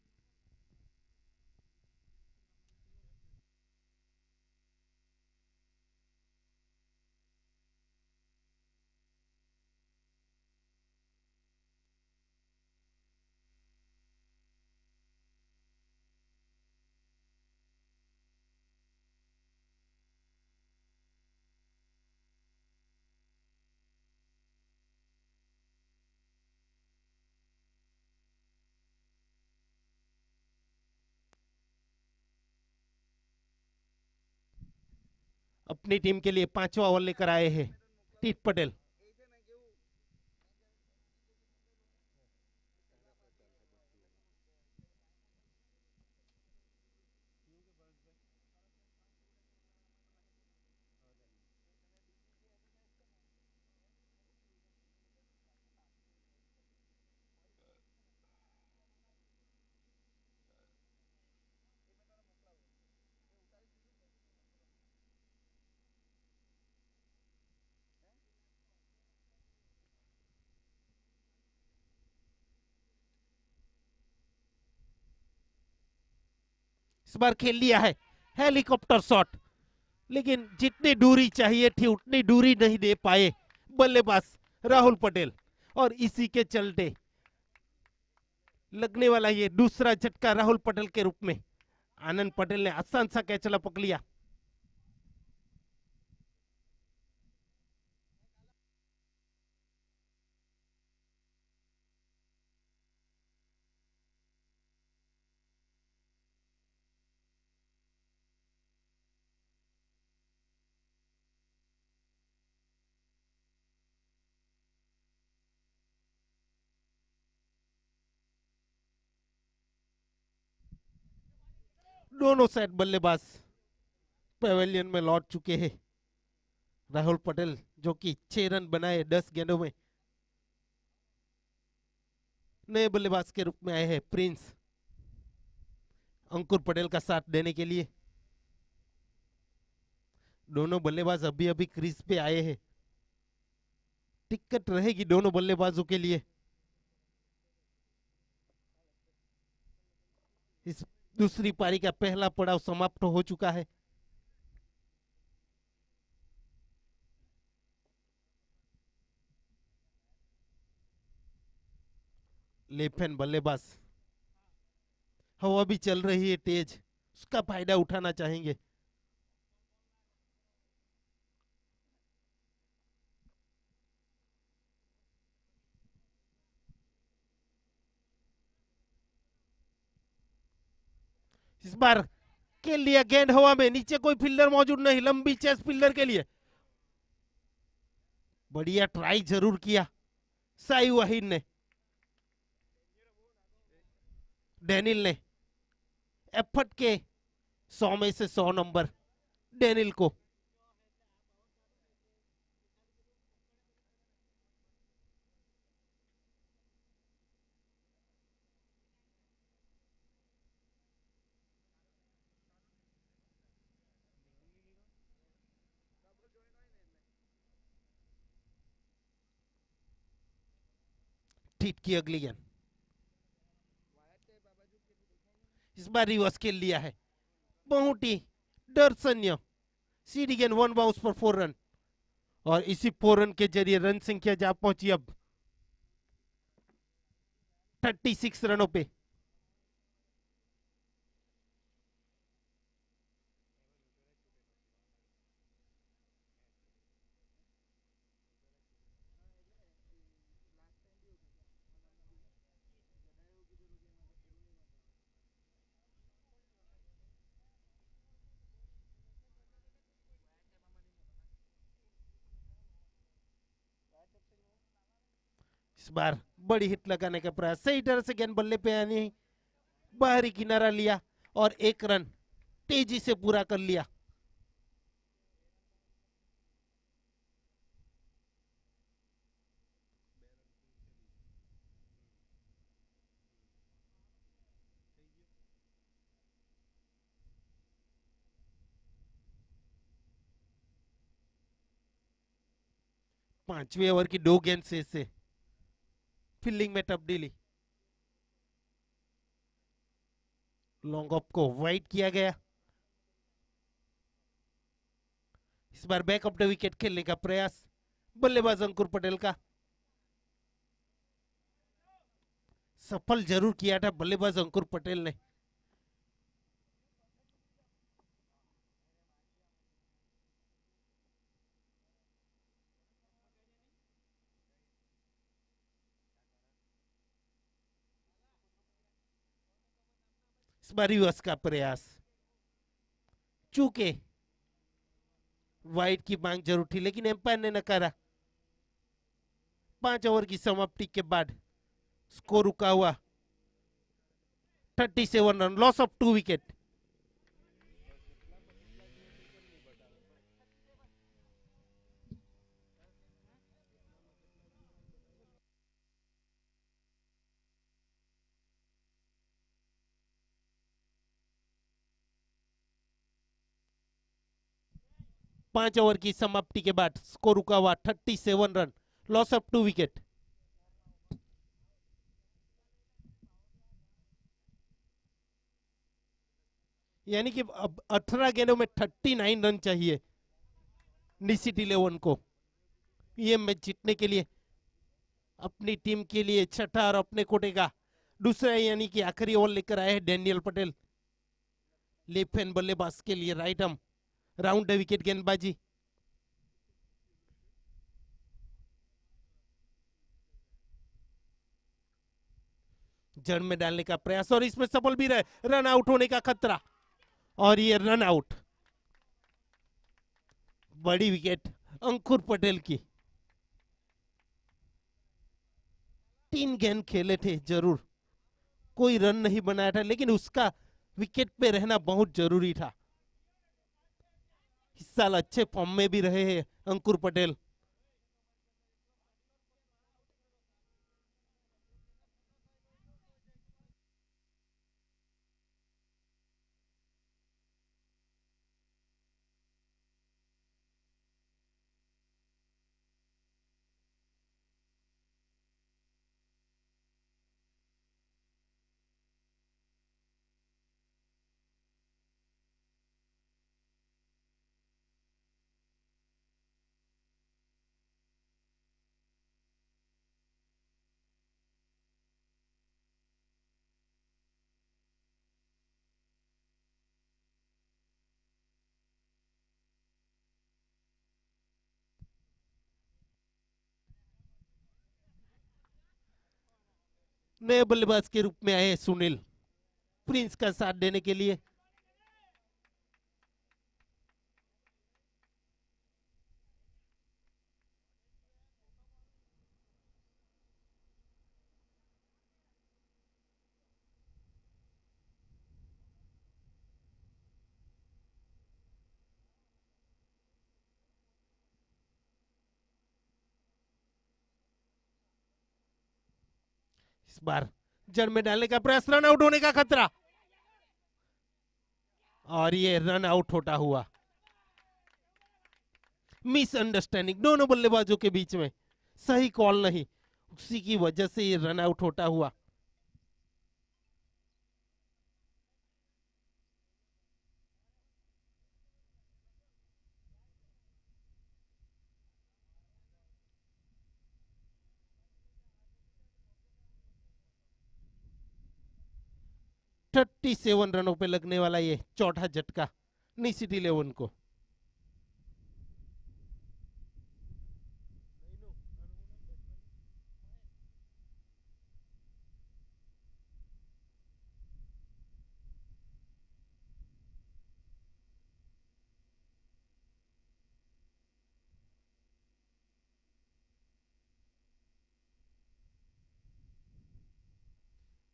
अपनी टीम के लिए 5वां ओवर लेकर आए हैं टीट पटेल। इस बार खेल लिया है हेलीकॉप्टर शॉट, लेकिन जितनी दूरी चाहिए थी उतनी दूरी नहीं दे पाए बल्लेबाज राहुल पटेल और इसी के चलते लगने वाला ये दूसरा झटका राहुल पटेल के रूप में। आनंद पटेल ने आसान सा कैच लपक लिया। दोनों साइड बल्लेबाज पवेलियन में लौट चुके हैं। राहुल पटेल जो कि 6 रन बनाए 10 गेंदों में। नए बल्लेबाज के रूप में आए हैं प्रिंस अंकुर पटेल का साथ देने के लिए। दोनों बल्लेबाज अभी अभी क्रीज पे आए हैं। टिकट रहेगी दोनों बल्लेबाजों के लिए। इस दूसरी पारी का पहला पड़ाव समाप्त हो चुका है। लेफ्ट हैंड बल्लेबाज, हवा भी चल रही है तेज, उसका फायदा उठाना चाहेंगे। इस बार खेल लिया गेंद हवा में, नीचे कोई फील्डर मौजूद नहीं, लंबी चेस फील्डर के लिए। बढ़िया ट्राई जरूर किया साई वहीद ने, डेनिल ने। एफर्ट के 100 में से 100 नंबर डेनिल को। ठीक की अगली गेंद, इस बार रिवर्स खेल लिया है, बहुत ही दर्शनीय सीधी गेंद, 1 बाउंस पर 4 रन। और इसी 4 रन के जरिए रन संख्या जा पहुंची अब 36 रनों पे। इस बार बड़ी हिट लगाने का प्रयास, सही तरह से गेंद बल्ले पे आनी, बाहरी किनारा लिया और 1 रन तेजी से पूरा कर लिया। पांचवें ओवर की 2 गेंद से फील्डिंग में तब्दीली, लॉन्ग ऑफ को वाइड किया गया। इस बार बैक ऑफ द विकेट खेलने का प्रयास बल्लेबाज अंकुर पटेल का, सफल जरूर किया था बल्लेबाज अंकुर पटेल ने। इस बार रिवर्स का प्रयास, चूके वाइड की मांग जरूर थी लेकिन एम्पायर ने नकारा। 5 ओवर की समाप्ति के बाद स्कोर रुका हुआ 37 रन, लॉस ऑफ 2 विकेट। पांच ओवर की समाप्ति के बाद स्कोर रुका हुआ 37 रन, लॉस ऑफ 2 विकेट। यानी कि अब 18 गेंदों में 39 रन चाहिए निशित 11 को ये मैच जीतने के लिए, अपनी टीम के लिए छठा और अपने कोटे का दूसरा यानी कि आखिरी ओवर लेकर आए हैं डेनियल पटेल। लेफ्ट हैंड बल्लेबाज के लिए right arm round the wicket गेंदबाजी। जड़ में डालने का प्रयास और इसमें सफल भी रहे, रन आउट होने का खतरा और ये रन आउट। बड़ी विकेट अंकुर पटेल की। 3 गेंद खेले थे जरूर, कोई रन नहीं बनाया था लेकिन उसका विकेट पे रहना बहुत जरूरी था। इस साल अच्छे फॉर्म में भी रहे हैं अंकुर पटेल। नए बल्लेबाज के रूप में आए सुनील प्रिंस का साथ देने के लिए। इस बार जड़ में डालने का प्रयास, रन आउट होने का खतरा, और ये रन आउट होता हुआ। मिसअंडरस्टैंडिंग दोनों बल्लेबाजों के बीच में, सही कॉल नहीं, उसी की वजह से ये रन आउट होता हुआ। थर्टी 37 रनों पे लगने वाला ये चौथा झटका निशिटी 11 को।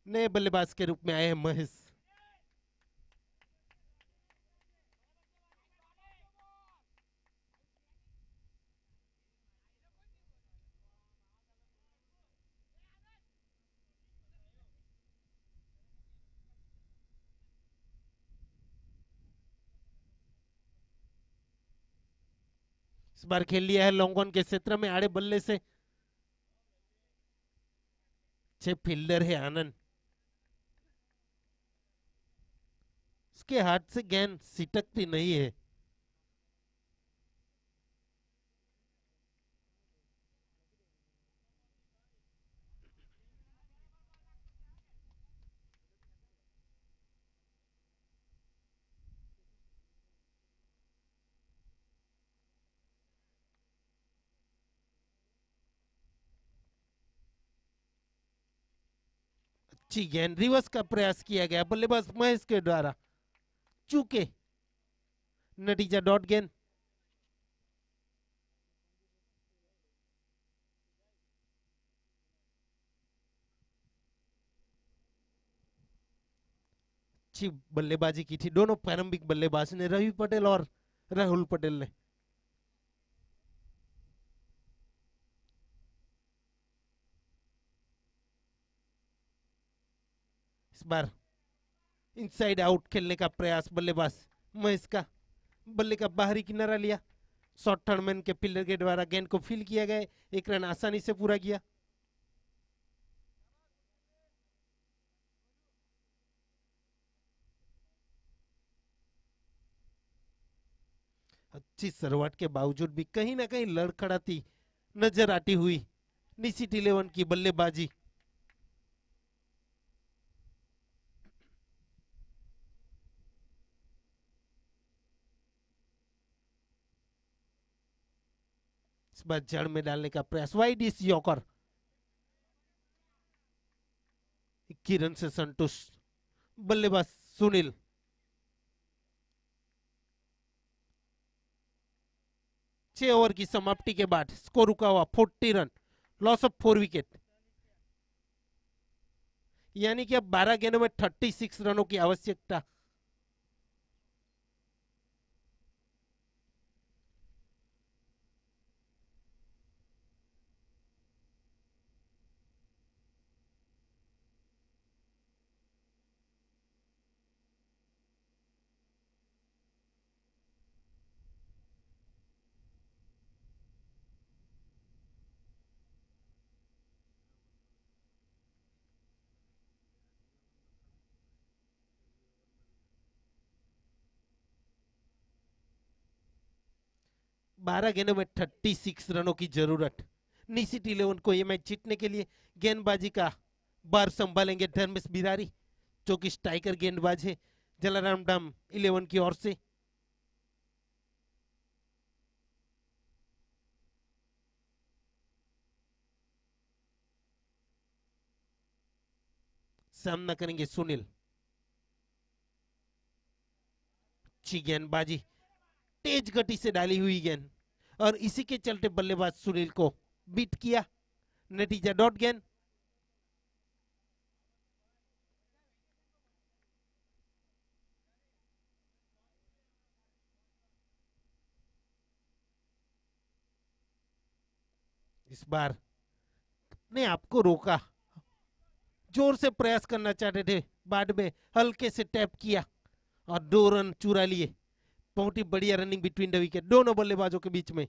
नए बल्लेबाज के रूप में आए हैं महेश। इस बार खेल लिया है लॉन्ग ऑन के क्षेत्र में, आड़े बल्ले से छह फील्डर है आनंद, उसके हाथ से गेंद सिटकती नहीं है। अच्छी गेंद, रिवर्स का प्रयास किया गया बल्लेबाज महेश के द्वारा, चूके, नतीजा डॉट गेंद। अच्छी बल्लेबाजी की थी दोनों प्रारंभिक बल्लेबाज ने, रवि पटेल और राहुल पटेल ने। इस बार इनसाइड आउट खेलने का प्रयास बल्लेबाज महेश का, बल्ले का बाहरी किनारा लिया, शॉर्ट थर्डमैन के फील्डर के द्वारा गेंद को फील किया गया, एक रन आसानी से पूरा किया। अच्छी शुरुआत के बावजूद भी कहीं ना कहीं लड़खड़ाती नजर आती हुई निशिटी 11 की बल्लेबाजी। इस बार जड़ में डालने का प्रयास, वाइड इस यॉकर, 21 रन से संतुष्ट बल्लेबाज सुनील। छह ओवर की समाप्ति के बाद स्कोर रुका हुआ 40 रन, लॉस ऑफ 4 विकेट, यानी कि अब 12 गेंदों में 36 रनों की आवश्यकता। बारह गेंदों में 36 रनों की जरूरत निशिटी 11 को ये मैच जीतने के लिए। गेंदबाजी का बार संभालेंगे धर्मेश बिरारी, जो कि स्ट्राइकर गेंदबाज है जलाराम डाम 11 की ओर से। सामना करेंगे सुनील। अच्छी गेंदबाजी, तेज गति से डाली हुई गेंद, और इसी के चलते बल्लेबाज सुनील को बीट किया, नतीजा डॉट गेंद। इस बार ने आपको रोका, जोर से प्रयास करना चाहते थे, बाद में हल्के से टैप किया और 2 रन चुरा लिए। बहुत ही बढ़िया रनिंग बिटवीन द विकेट दोनों बल्लेबाजों के बीच में।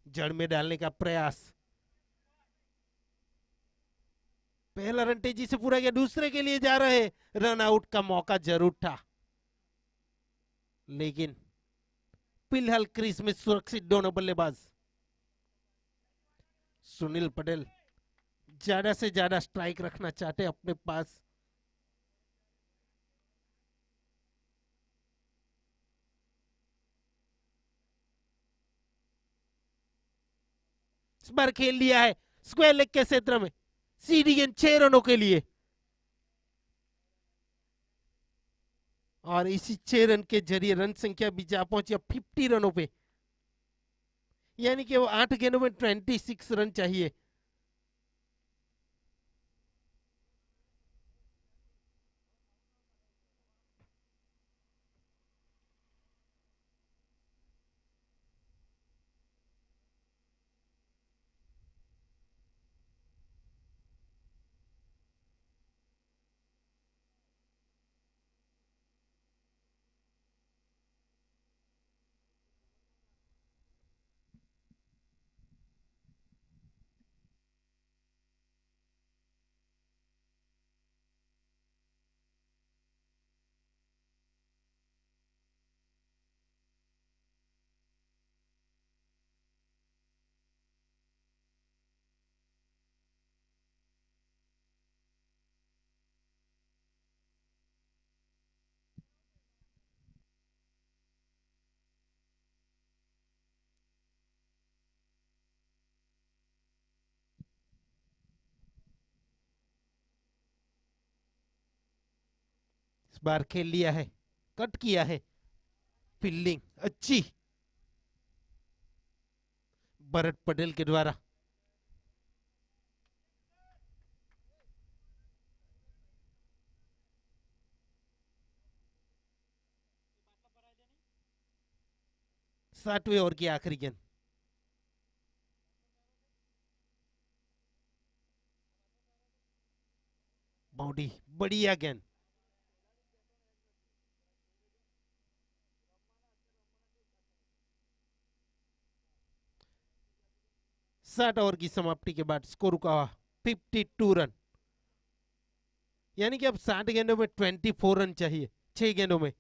जड़ में डालने का प्रयास, पहला रन तेजी से पूरा किया, दूसरे के लिए जा रहे, रन आउट का मौका जरूर था, लेकिन फिलहाल क्रीज में सुरक्षित दोनों बल्लेबाज। सुनील पटेल ज्यादा से ज्यादा स्ट्राइक रखना चाहते अपने पास। इस बार खेल लिया है स्क्वायर लेग के क्षेत्र में, सीधी गेंद 6 रनों के लिए, और इसी 6 रन के जरिए रन संख्या भी जा पहुंची अब 50 रनों पे, यानी कि वो 8 गेंदों में 26 रन चाहिए। इस बार खेल लिया है, कट किया है, फील्डिंग अच्छी भरत पटेल के द्वारा। सातवें ओवर की आखिरी गेंद, बाउंड्री, बढ़िया गेंद। साठ ओवर की समाप्ति के बाद स्कोर रुका हुआ 52 रन, यानी कि अब 60 गेंदों में 24 रन चाहिए, 6 गेंदों में।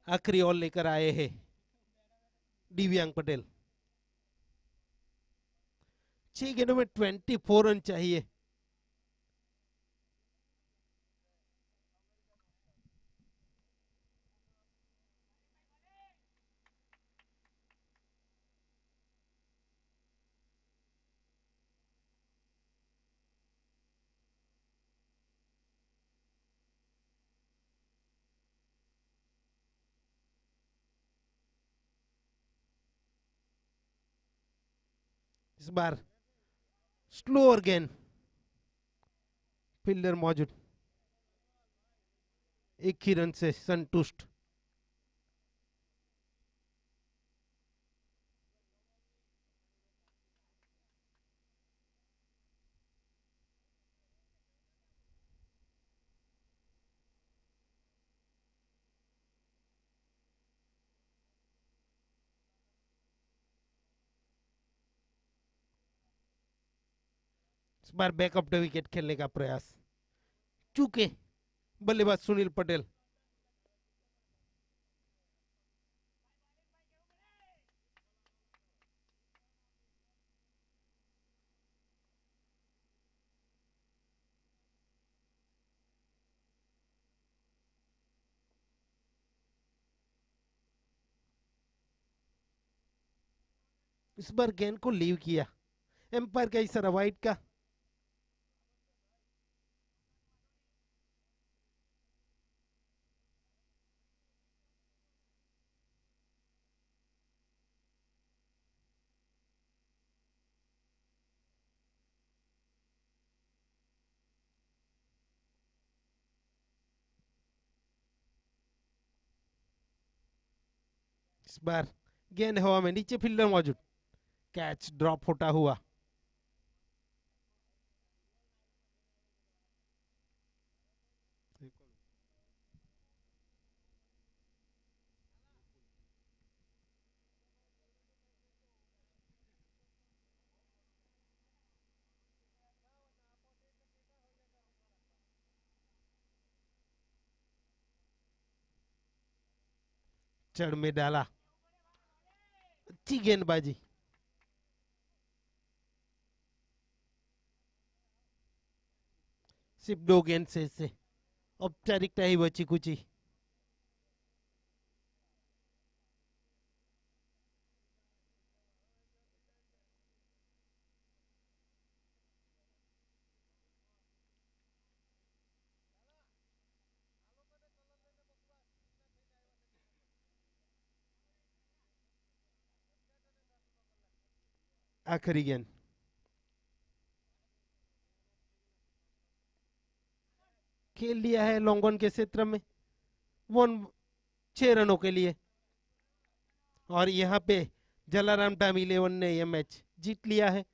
आखिरी ओवर लेकर आए हैं दिव्यांग पटेल, 6 गेंदों में 24 रन चाहिए। इस बार स्लोअर गेंद, फील्डर मौजूद, एक ही रन से संतुष्ट। इस बार बैकअप द विकेट खेलने का प्रयास, चूके बल्लेबाज सुनील पटेल। इस बार गेंद को लीव किया, एम्पायर का इशारा वाइड का। इस बार गेंद हवा में, नीचे फील्डर मौजूद, कैच ड्रॉप होता हुआ। चढ़ में डाला, अच्छी गेंदबाजी। सिर्फ 2 गेंद से औपचारिकता ही बची कुची। आखिरी गेंद, खेल लिया है लॉन्ग ऑन के क्षेत्र में, 6 रनों के लिए। और यहाँ पे जलाराम टाइम 11 ने यह मैच जीत लिया है।